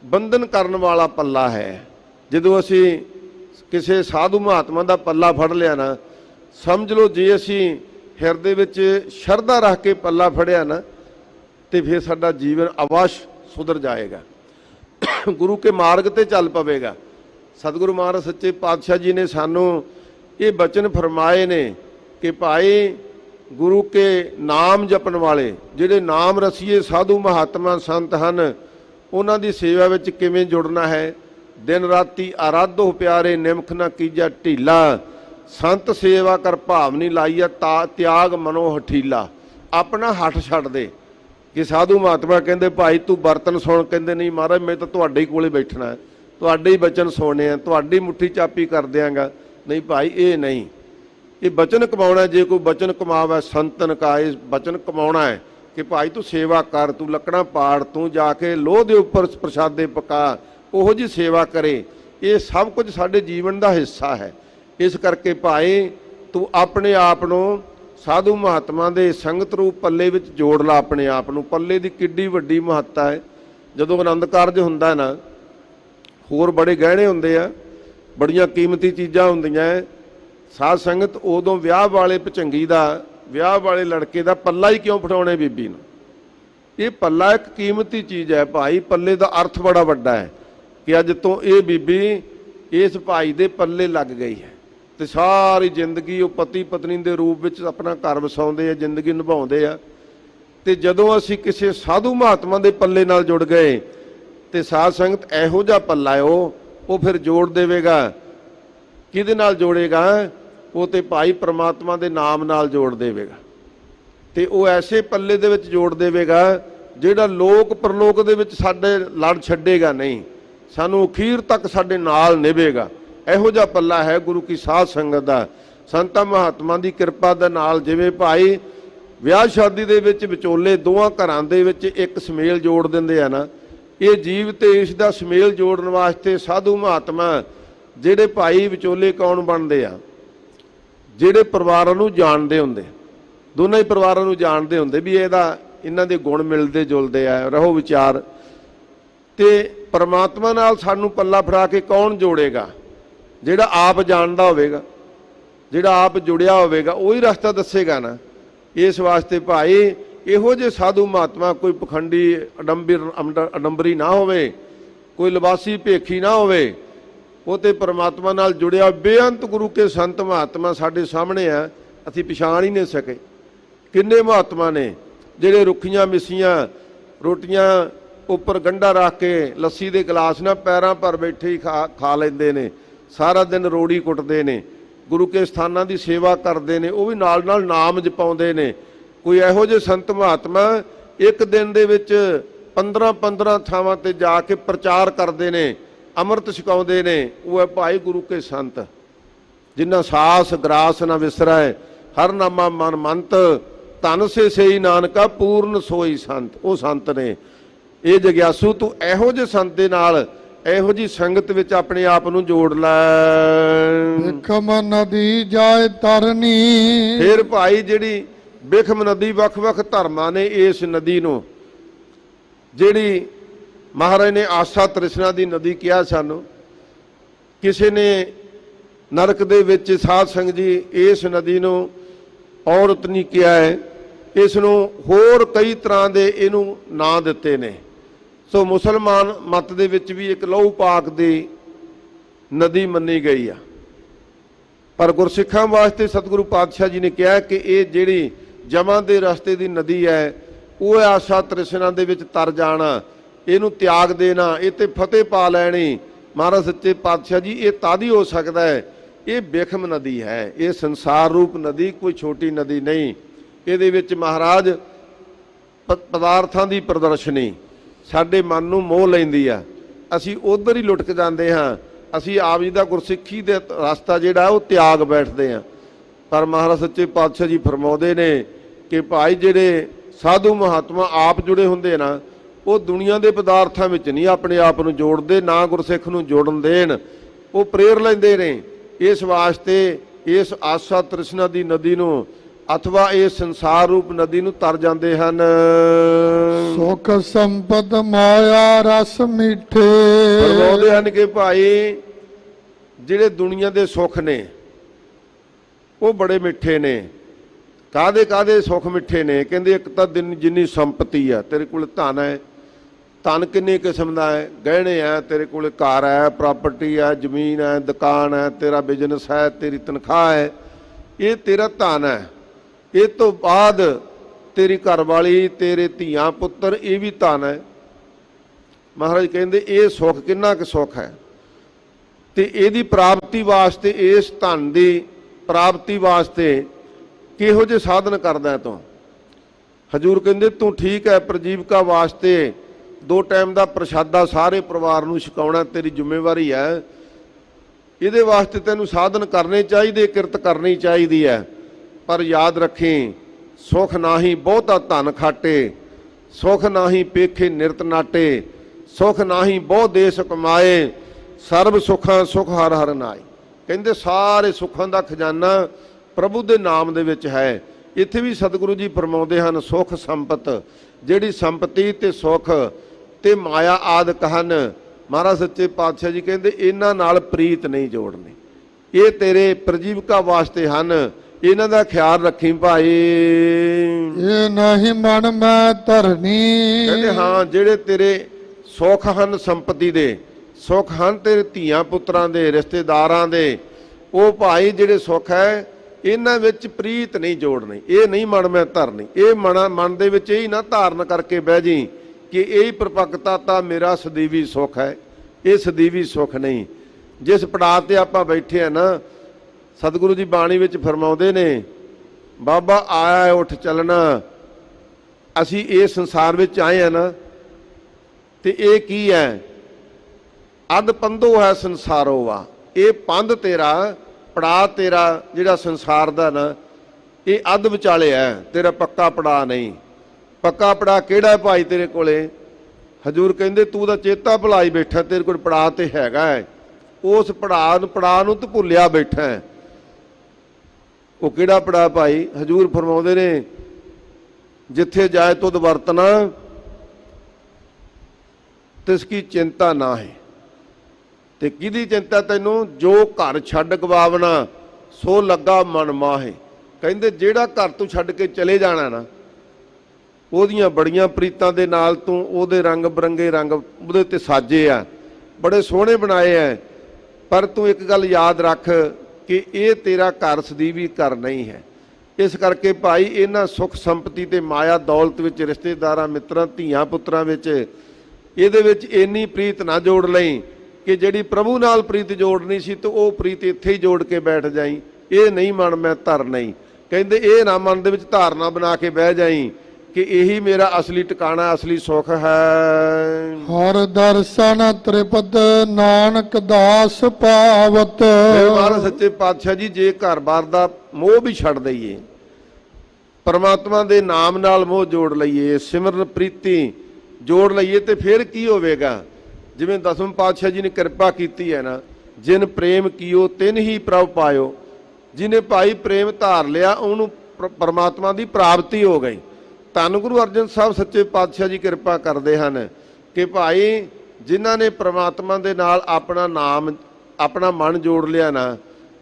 बंधन करने वाला पल्ला है। जो असी किसी साधु महात्मा का पल्ला फड़ लिया ना, समझ लो जे असी हिरदे विच शरधा रख के पल्ला फड़िया ना तो फिर साडा जीवन अवश्य सुधर जाएगा, गुरु के मार्ग ते चल पवेगा। सतगुरु महाराज सच्चे पातशाह जी ने सानू ये बचन फरमाए ने कि भाई गुरु के नाम जपन वाले जिहड़े नाम रसीए साधु महात्मा संत हैं उन्हां दी सेवा विच किवें जुड़ना है। दिन राती आराधो प्यारे निमख ना कीजा ढीला, संत सेवा कर भावनी लाइया त्याग मनो हठीला। अपना हठ छड्ड दे कि साधु महात्मा कहंदे भाई तू बर्तन सुण, कहंदे नहीं महाराज मैं तो तुहाडे ही कोले बैठना है, तुहाडे ही बचन सुनने हैं, तुहाडी मुट्ठी चापी कर देंगा। नहीं भाई ये नहीं, ये बचन कमाना। जे कोई बचन कमावे संतन का, इस बचन कमाना है कि भाई तू सेवा कर, तू लकड़ा पाड़, तू जाके लोह के उपर प्रसादे पका, ओहो जी सेवा करे। ये सब कुछ साडे जीवन का हिस्सा है। इस करके भाई तू अपने आप नूं साधु महात्मा के संगत रूप पल्ले विच जोड़ ला। अपने आप नूं पल्ले की किड्डी वड्डी महत्ता है। जदों आनंद कारज हुंदा ना, होर बड़े गहने हुंदे आ, बड़ियां कीमती चीज़ां हुंदियां। साध संगत उदों विआह वाले भचंगी का, विआह वाले लड़के का पल्ला ही क्यों फड़ाउणे बीबी नूं? ये पल्ला एक कीमती चीज़ है भाई। पल्ले का अर्थ बड़ा वड्डा है कि अज तो ये बीबी इस भाई दे पल्ले लग गई है तो सारी जिंदगी वो पति पत्नी के रूप में अपना घर वसाउंदे आ, जिंदगी निभाउंदे आ। ते जदों असीं किसी साधु महात्मा के पल्ले नाल जुड़ गए तो साध संगत इहो जिहा पल्ला है वो फिर जोड़ देवेगा। किहदे नाल जोड़ेगा? वो तो भाई परमात्मा के नाम नाल जोड़ देवेगा। तो वो ऐसे पल्ले दे विच जोड़ देवेगा जिहड़ा लोक परलोक दे विच साडे लड़ छड्डेगा नहीं, सानू अखीर तक साडे नाल निभेगा। इहो जिहा पल्ला है गुरु की साध संगत दा। संतां महात्मा की कृपा दे नाल जिवें भाई विआह शादी दे विच विचोले दोवां घरां दे विच एक समेल जोड़ दिंदे आ ना, ये जीव ते इस दा समेल जोड़न वास्ते साधु महात्मा ਜਿਹੜੇ ਭਾਈ ਵਿਚੋਲੇ कौन ਬਣਦੇ ਆ, ਜਿਹੜੇ ਪਰਿਵਾਰਾਂ ਨੂੰ ਜਾਣਦੇ ਹੁੰਦੇ, ਦੋਨਾਂ ਹੀ ਪਰਿਵਾਰਾਂ ਨੂੰ ਜਾਣਦੇ ਹੁੰਦੇ ਵੀ ਇਹਦਾ ਇਹਨਾਂ ਦੇ ਗੁਣ ਮਿਲਦੇ ਜੁਲਦੇ ਆ, ਰਹੋ ਵਿਚਾਰ। ਤੇ परमात्मा नाल सानू पल्ला फड़ा के कौन जोड़ेगा? ਜਿਹੜਾ ਆਪ ਜਾਣਦਾ ਹੋਵੇਗਾ। ਜਿਹੜਾ ਆਪ ਜੁੜਿਆ ਹੋਵੇਗਾ ਉਹੀ ਰਸਤਾ ਦੱਸੇਗਾ ਨਾ। ਇਸ ਵਾਸਤੇ ਭਾਈ ਇਹੋ ਜਿਹੇ ਸਾਧੂ ਮਹਾਤਮਾ, ਕੋਈ ਪਖੰਡੀ ਅਡੰਬਰੀ ਨਾ ਹੋਵੇ, ਕੋਈ ਲਿਬਾਸੀ ਭੇਖੀ ਨਾ ਹੋਵੇ, ਉਹ ਤੇ ਪਰਮਾਤਮਾ ਨਾਲ ਜੁੜਿਆ ਬੇਅੰਤ ਗੁਰੂ ਕੇ ਸੰਤ ਮਹਾਤਮਾ ਸਾਡੇ ਸਾਹਮਣੇ ਆ, ਅਸੀਂ ਪਛਾਣ ਹੀ ਨਹੀਂ ਸਕੇ। ਕਿੰਨੇ ਮਹਾਤਮਾ ਨੇ ਜਿਹੜੇ ਰੁੱਖੀਆਂ ਮਿੱਸੀਆਂ ਰੋਟੀਆਂ ਉੱਪਰ ਗੰਢਾ ਰੱਖ ਕੇ ਲੱਸੀ ਦੇ ਗਲਾਸ ਨਾਲ ਪੈਰਾਂ ਪਰ ਬੈਠੇ ਹੀ ਖਾ ਲੈਂਦੇ ਨੇ, ਸਾਰਾ ਦਿਨ ਰੋੜੀ ਕੁੱਟਦੇ ਨੇ, ਗੁਰੂ ਕੇ ਸਥਾਨਾਂ ਦੀ ਸੇਵਾ ਕਰਦੇ ਨੇ, ਉਹ ਵੀ ਨਾਲ ਨਾਲ ਨਾਮ ਜਪਾਉਂਦੇ ਨੇ। ਕੋਈ ਇਹੋ ਜਿਹੇ ਸੰਤ ਮਹਾਤਮਾ ਇੱਕ ਦਿਨ ਦੇ ਵਿੱਚ 15-15 ਥਾਵਾਂ ਤੇ ਜਾ ਕੇ ਪ੍ਰਚਾਰ ਕਰਦੇ ਨੇ, ਅੰਮ੍ਰਿਤ ਛਕਾਉਂਦੇ ਨੇ। ਉਹ ਹੈ ਭਾਈ ਗੁਰੂ ਕੇ ਸੰਤ, ਜਿਨ੍ਹਾਂ ਸਾਸ ਗਰਾਸ ਨਾ ਵਿਸਰੈ, ਹਰ ਨਾਮਾ ਮਨ ਮੰਤ, ਧਨ ਸੇ ਸਈ ਨਾਨਕਾ ਪੂਰਨ ਸੋਈ ਸੰਤ। ਉਹ ਸੰਤ ਨੇ। ਇਹ ਜਗਿਆਸੂ ਤੂੰ ਇਹੋ ਜਿਹੇ ਸੰਤ ਦੇ ਨਾਲ, ਇਹੋ ਜੀ ਸੰਗਤ ਵਿੱਚ ਆਪਣੇ ਆਪ ਨੂੰ ਜੋੜ ਲੈ। ਬਿਖਮ ਨਦੀ ਜਾਏ ਤਰਨੀ। ਫਿਰ ਭਾਈ ਜਿਹੜੀ ਬਿਖਮ ਨਦੀ, ਵੱਖ-ਵੱਖ ਧਰਮਾਂ ਨੇ ਇਸ ਨਦੀ ਨੂੰ, ਜਿਹੜੀ ਮਹਾਰਾਜ ਨੇ ਆਸਾ ਤ੍ਰਿਸ਼ਨਾ ਦੀ ਨਦੀ ਕਿਹਾ ਸਾਨੂੰ, ਕਿਸੇ ਨੇ ਨਰਕ ਦੇ ਵਿੱਚ ਸਾਧ ਸੰਗਤ ਜੀ ਇਸ ਨਦੀ ਨੂੰ ਔਰਤ ਨਹੀਂ ਕਿਹਾ ਹੈ, ਇਸ ਨੂੰ ਹੋਰ ਕਈ ਤਰ੍ਹਾਂ ਦੇ ਇਹਨੂੰ ਨਾਂ ਦਿੱਤੇ ਨੇ। ਸੋ ਮੁਸਲਮਾਨ ਮਤ ਦੇ ਵਿੱਚ ਵੀ ਇੱਕ ਲਹੂ ਪਾਕ ਦੀ ਨਦੀ ਮੰਨੀ ਗਈ ਆ, ਪਰ ਗੁਰਸਿੱਖਾਂ ਵਾਸਤੇ ਸਤਿਗੁਰੂ ਪਾਤਸ਼ਾਹ ਜੀ ਨੇ ਕਿਹਾ ਕਿ ਇਹ ਜਿਹੜੀ ਜਮਾਂ ਦੇ ਰਸਤੇ ਦੀ ਨਦੀ ਹੈ, ਉਹ ਆਸਾ ਤ੍ਰਿਸ਼ਨਾ ਦੇ ਵਿੱਚ ਤਰ ਜਾਣਾ, ਇਹਨੂੰ ਤਿਆਗ ਦੇਣਾ, ਇਹ ਤੇ ਫਤਿਹ ਪਾ ਲੈਣੀ। ਮਹਾਰਾਜ ਸੱਚੇ ਪਾਤਸ਼ਾਹ ਜੀ ਇਹ ਤਦ ਹੀ ਹੋ ਸਕਦਾ ਹੈ। ਇਹ ਬਿਖਮ ਨਦੀ ਹੈ, ਇਹ ਸੰਸਾਰ ਰੂਪ ਨਦੀ ਕੋਈ ਛੋਟੀ ਨਦੀ ਨਹੀਂ। ਇਹਦੇ ਵਿੱਚ ਮਹਾਰਾਜ ਪਦਾਰਥਾਂ ਦੀ ਪ੍ਰਦਰਸ਼ਨੀ ਸਾਡੇ ਮਨ ਨੂੰ ਮੋਹ ਲੈਂਦੀ ਆ, ਅਸੀਂ ਉਧਰ ਹੀ ਲੁਟਕ ਜਾਂਦੇ ਹਾਂ, ਅਸੀਂ ਆਪ ਜੀ ਦਾ ਗੁਰਸਿੱਖੀ ਦੇ ਰਸਤਾ ਜਿਹੜਾ ਉਹ ਤਿਆਗ ਬੈਠਦੇ ਹਾਂ। ਪਰ ਮਹਾਰਾਜ ਸੱਚੇ ਪਾਤਸ਼ਾਹ ਜੀ ਫਰਮਾਉਂਦੇ ਨੇ ਕਿ ਭਾਈ ਜਿਹੜੇ ਸਾਧੂ ਮਹਾਤਮਾ ਆਪ ਜੁੜੇ ਹੁੰਦੇ ਨਾ, ਉਹ ਦੁਨੀਆ ਦੇ ਪਦਾਰਥਾਂ ਵਿੱਚ ਨਹੀਂ ਆਪਣੇ ਆਪ ਨੂੰ ਜੋੜਦੇ, ਨਾ ਗੁਰਸਿੱਖ ਨੂੰ ਜੋੜਨ ਦੇਣ, ਉਹ ਪ੍ਰੇਰ ਲੈਂਦੇ ਨੇ। ਇਸ ਵਾਸਤੇ ਇਸ ਆਸਾ ਤ੍ਰਿਸ਼ਨਾ ਦੀ ਨਦੀ ਨੂੰ ਅਥਵਾ ਇਹ ਸੰਸਾਰ ਰੂਪ ਨਦੀ ਨੂੰ ਤਰ ਜਾਂਦੇ ਹਨ। ਸੁਖ ਸੰਪਦ ਮਾਇਆ ਰਸ ਮਿੱਠੇ। ਫਰਮਾਉਂਦੇ ਹਨ ਕਿ ਭਾਈ ਜਿਹੜੇ ਦੁਨੀਆ ਦੇ ਸੁੱਖ ਨੇ ਉਹ ਬੜੇ ਮਿੱਠੇ ਨੇ। ਕਾਹਦੇ ਕਾਹਦੇ ਸੁੱਖ ਮਿੱਠੇ ਨੇ? ਕਹਿੰਦੇ ਇੱਕ ਤਾਂ ਜਿੰਨੀ ਸੰਪਤੀ ਆ, ਤੇਰੇ ਕੋਲ ਧਨ ਹੈ, ਧਨ ਕਿੰਨੇ ਕਿਸਮ ਦਾ ਹੈ, ਗਹਿਣੇ ਹੈ, ਤੇਰੇ ਕੋਲ ਘਰ ਹੈ, ਪ੍ਰਾਪਰਟੀ ਹੈ, ਜ਼ਮੀਨ ਹੈ, ਦੁਕਾਨ ਹੈ, ਤੇਰਾ ਬਿਜ਼ਨਸ ਹੈ, ਤੇਰੀ ਤਨਖਾਹ ਹੈ, ਇਹ ਤੇਰਾ ਧਨ ਹੈ। ਇਹ ਤੋਂ ਬਾਅਦ ਤੇਰੀ ਘਰਵਾਲੀ, ਤੇਰੇ ਧੀਆਂ ਪੁੱਤਰ, ਇਹ ਵੀ ਧਨ ਹੈ। ਮਹਾਰਾਜ ਕਹਿੰਦੇ ਇਹ ਸੁੱਖ ਕਿੰਨਾ ਕੁ ਸੁੱਖ ਹੈ, ਤੇ ਇਹਦੀ ਪ੍ਰਾਪਤੀ ਵਾਸਤੇ, ਇਸ ਧਨ ਦੀ ਪ੍ਰਾਪਤੀ ਵਾਸਤੇ ਕਿਹੋ ਜਿਹੇ ਸਾਧਨ ਕਰਦਾ ਤੂੰ? ਹਜੂਰ ਕਹਿੰਦੇ ਤੂੰ ਠੀਕ ਹੈ, ਪ੍ਰਜੀਵਕਾ ਵਾਸਤੇ 2 ਟਾਈਮ ਦਾ ਪ੍ਰਸ਼ਾਦਾ ਸਾਰੇ ਪਰਿਵਾਰ ਨੂੰ ਛਕਾਉਣਾ ਤੇਰੀ ਜ਼ਿੰਮੇਵਾਰੀ ਹੈ। ਇਹਦੇ ਵਾਸਤੇ ਤੈਨੂੰ ਸਾਧਨ ਕਰਨੇ ਚਾਹੀਦੇ, ਕਿਰਤ ਕਰਨੀ ਚਾਹੀਦੀ ਹੈ। ਪਰ ਯਾਦ ਰੱਖੀ, ਸੁਖ ਨਾਹੀ ਬਹੁਤਾ ਧਨ ਖਾਟੇ, ਸੁਖ ਨਾਹੀ ਪੇਖੇ ਨਿਰਤ ਨਾਟੇ, ਸੁਖ ਨਾਹੀ ਬਹੁ ਦੇਸ ਕਮਾਏ, ਸਰਬ ਸੁਖਾਂ ਸੁਖ ਹਰ ਹਰ ਨਾਏ। ਕਹਿੰਦੇ ਸਾਰੇ ਸੁੱਖਾਂ ਦਾ ਖਜ਼ਾਨਾ ਪ੍ਰਭੂ ਦੇ ਨਾਮ ਦੇ ਵਿੱਚ ਹੈ। ਇੱਥੇ ਵੀ ਸਤਿਗੁਰੂ ਜੀ ਫਰਮਾਉਂਦੇ ਹਨ, ਸੁਖ ਸੰਪਤ, ਜਿਹੜੀ ਸੰਪਤੀ ਤੇ ਸੁਖ ਤੇ ਮਾਇਆ ਆਦਿਕ ਹਨ, ਮਹਾਰਾਜ ਸੱਚੇ ਪਾਤਸ਼ਾਹ ਜੀ ਕਹਿੰਦੇ ਇਹਨਾਂ ਨਾਲ ਪ੍ਰੀਤ ਨਹੀਂ ਜੋੜਨੀ, ਇਹ ਤੇਰੇ ਪ੍ਰਜੀਵਕਾ ਵਾਸਤੇ ਹਨ, ਇਹਨਾਂ ਦਾ ਖਿਆਲ ਰੱਖੀ ਭਾਈ। ਇਹ ਨਹੀਂ ਮਨ ਮੈਂ ਧਰਨੀ। ਕਹਿੰਦੇ ਹਾਂ, ਜਿਹੜੇ ਤੇਰੇ ਸੁੱਖ ਹਨ, ਸੰਪਤੀ ਦੇ ਸੁੱਖ ਹਨ, ਤੇਰੇ ਧੀਆਂ ਪੁੱਤਰਾਂ ਦੇ, ਰਿਸ਼ਤੇਦਾਰਾਂ ਦੇ, ਉਹ ਭਾਈ ਜਿਹੜੇ ਸੁੱਖ ਹੈ ਇਹਨਾਂ ਵਿੱਚ ਪ੍ਰੀਤ ਨਹੀਂ ਜੋੜਨੀ, ਇਹ ਨਹੀਂ ਮਨ ਮੈਂ ਧਰਨੀ। ਇਹ ਮਨ ਦੇ ਵਿੱਚ ਇਹ ਨਾ ਧਾਰਨ ਕਰਕੇ ਬਹਿ ਜੀ ਕਿ ਇਹ ਪ੍ਰਪੱਕਤਾ ਤਾਂ ਮੇਰਾ ਸਦੀਵੀ ਸੁੱਖ ਹੈ। ਇਹ ਸਦੀਵੀ ਸੁੱਖ ਨਹੀਂ। ਜਿਸ ਪੜਾਅ ਤੇ ਆਪਾਂ ਬੈਠੇ ਆ ਨਾ, ਸਤਿਗੁਰੂ ਜੀ ਬਾਣੀ ਵਿੱਚ ਫਰਮਾਉਂਦੇ ਨੇ, ਬਾਬਾ ਆਇਆ ਉੱਠ ਚੱਲਣਾ, ਅਸੀਂ ਇਹ ਸੰਸਾਰ ਵਿੱਚ ਆਏ ਆ ਨਾ, ਤੇ ਇਹ ਕੀ ਹੈ? ਅੱਧ ਪੰਧੋ ਹੈ ਸੰਸਾਰੋ ਵਾ। ਇਹ ਪੰਧ ਤੇਰਾ, ਪੜਾਅ ਤੇਰਾ ਜਿਹੜਾ ਸੰਸਾਰ ਦਾ ਨਾ, ਇਹ ਅੱਧ ਵਿਚਾਲੇ ਹੈ, ਤੇਰਾ ਪੱਕਾ ਪੜਾਅ ਨਹੀਂ। ਪੱਕਾ ਪੜਾਅ ਕਿਹੜਾ ਹੈ ਭਾਈ ਤੇਰੇ ਕੋਲੇ? ਹਜੂਰ ਕਹਿੰਦੇ ਤੂੰ ਤਾਂ ਚੇਤਾ ਭੁਲਾਈ ਬੈਠਾ, ਤੇਰੇ ਕੋਲ ਪੜਾਅ ਤੇ ਹੈਗਾ ਹੈ, ਉਸ ਪੜਾਅ ਨੂੰ ਤੂੰ ਭੁੱਲਿਆ ਬੈਠਾ ਹੈ। ਉਹ ਕਿਹੜਾ ਪੜਾਅ ਭਾਈ? ਹਜੂਰ ਫਰਮਾਉਂਦੇ ਨੇ, ਜਿੱਥੇ ਜਾਏ ਤੁਧ ਵਰਤਣਾ ਤਿਸ ਕੀ ਚਿੰਤਾ ਨਾ ਹੈ। ਤੇ ਕਿਹਦੀ ਚਿੰਤਾ ਤੈਨੂੰ? ਜੋ ਘਰ ਛੱਡ ਗਵਾਵਣਾ ਸੋ ਲੱਗਾ ਮਨ ਮਾਹੇ। ਕਹਿੰਦੇ ਜਿਹੜਾ ਘਰ ਤੂੰ ਛੱਡ ਕੇ ਚਲੇ ਜਾਣਾ ਨਾ, ਉਹਦੀਆਂ ਬੜੀਆਂ ਪ੍ਰੀਤਾਂ ਦੇ ਨਾਲ ਤੂੰ ਉਹਦੇ ਰੰਗ ਬਰੰਗੇ ਰੰਗ ਉਹਦੇ ਤੇ ਸਾਜੇ ਆ, ਬੜੇ ਸੋਹਣੇ ਬਣਾਏ ਆ, ਪਰ ਤੂੰ ਇੱਕ ਗੱਲ ਯਾਦ ਰੱਖ ਕਿ ਇਹ ਤੇਰਾ ਘਰ ਸਦੀਵੀ ਘਰ ਨਹੀਂ ਹੈ। ਇਸ ਕਰਕੇ ਭਾਈ ਇਹਨਾਂ ਸੁੱਖ ਸੰਪਤੀ ਤੇ ਮਾਇਆ ਦੌਲਤ ਵਿੱਚ, ਰਿਸ਼ਤੇਦਾਰਾਂ ਮਿੱਤਰਾਂ ਧੀਆਂ ਪੁੱਤਰਾਂ ਵਿੱਚ, ਇਹਦੇ ਵਿੱਚ ਇੰਨੀ ਪ੍ਰੀਤ ਨਾ ਜੋੜ ਲਈ ਕਿ ਜਿਹੜੀ ਪ੍ਰਭੂ ਨਾਲ ਪ੍ਰੀਤ ਜੋੜਨੀ ਸੀ ਤੇ ਉਹ ਪ੍ਰੀਤ ਇੱਥੇ ਹੀ ਜੋੜ ਕੇ ਬੈਠ ਜਾਈ। ਇਹ ਨਹੀਂ ਮਨ ਮੈਂ ਧਰ ਨਹੀਂ। ਕਹਿੰਦੇ ਇਹ ਨਾ ਮਨ ਦੇ ਵਿੱਚ ਧਾਰਨਾ ਬਣਾ ਕੇ ਬਹਿ ਜਾਈ ਕਿ ਇਹੀ ਮੇਰਾ ਅਸਲੀ ਟਿਕਾਣਾ, ਅਸਲੀ ਸੁੱਖ ਹੈ। ਹਰ ਦਰਸ਼ਨ ਤ੍ਰਿਪਤ ਨਾਨਕ ਦਾਸ ਪਾਵਤ। ਮਹਾਰਾਜ ਸੱਚੇ ਪਾਤਸ਼ਾਹ ਜੀ, ਜੇ ਘਰ-ਬਾਰ ਦਾ ਮੋਹ ਵੀ ਛੱਡ ਦਈਏ, ਪਰਮਾਤਮਾ ਦੇ ਨਾਮ ਨਾਲ ਮੋਹ ਜੋੜ ਲਈਏ, ਸਿਮਰਨ ਪ੍ਰੀਤੀ ਜੋੜ ਲਈਏ, ਤੇ ਫਿਰ ਕੀ ਹੋਵੇਗਾ? ਜਿਵੇਂ ਦਸਮ ਪਾਤਸ਼ਾਹ ਜੀ ਨੇ ਕਿਰਪਾ ਕੀਤੀ ਹੈ ਨਾ, ਜਿਨ ਪ੍ਰੇਮ ਕੀਓ ਤਿਨ ਹੀ ਪ੍ਰਭ ਪਾਇਓ। ਜਿਹਨੇ ਭਾਈ ਪ੍ਰੇਮ ਧਾਰ ਲਿਆ ਉਹਨੂੰ ਪਰਮਾਤਮਾ ਦੀ ਪ੍ਰਾਪਤੀ ਹੋ ਗਈ। ਧੰਨ ਗੁਰੂ ਅਰਜਨ ਸਾਹਿਬ ਸੱਚੇ ਪਾਤਸ਼ਾਹ ਜੀ ਕਿਰਪਾ ਕਰਦੇ ਹਨ ਕਿ ਭਾਈ ਜਿਨ੍ਹਾਂ ਨੇ ਪ੍ਰਮਾਤਮਾ ਦੇ ਨਾਲ ਆਪਣਾ ਨਾਮ, ਆਪਣਾ ਮਨ ਜੋੜ ਲਿਆ ਨਾ,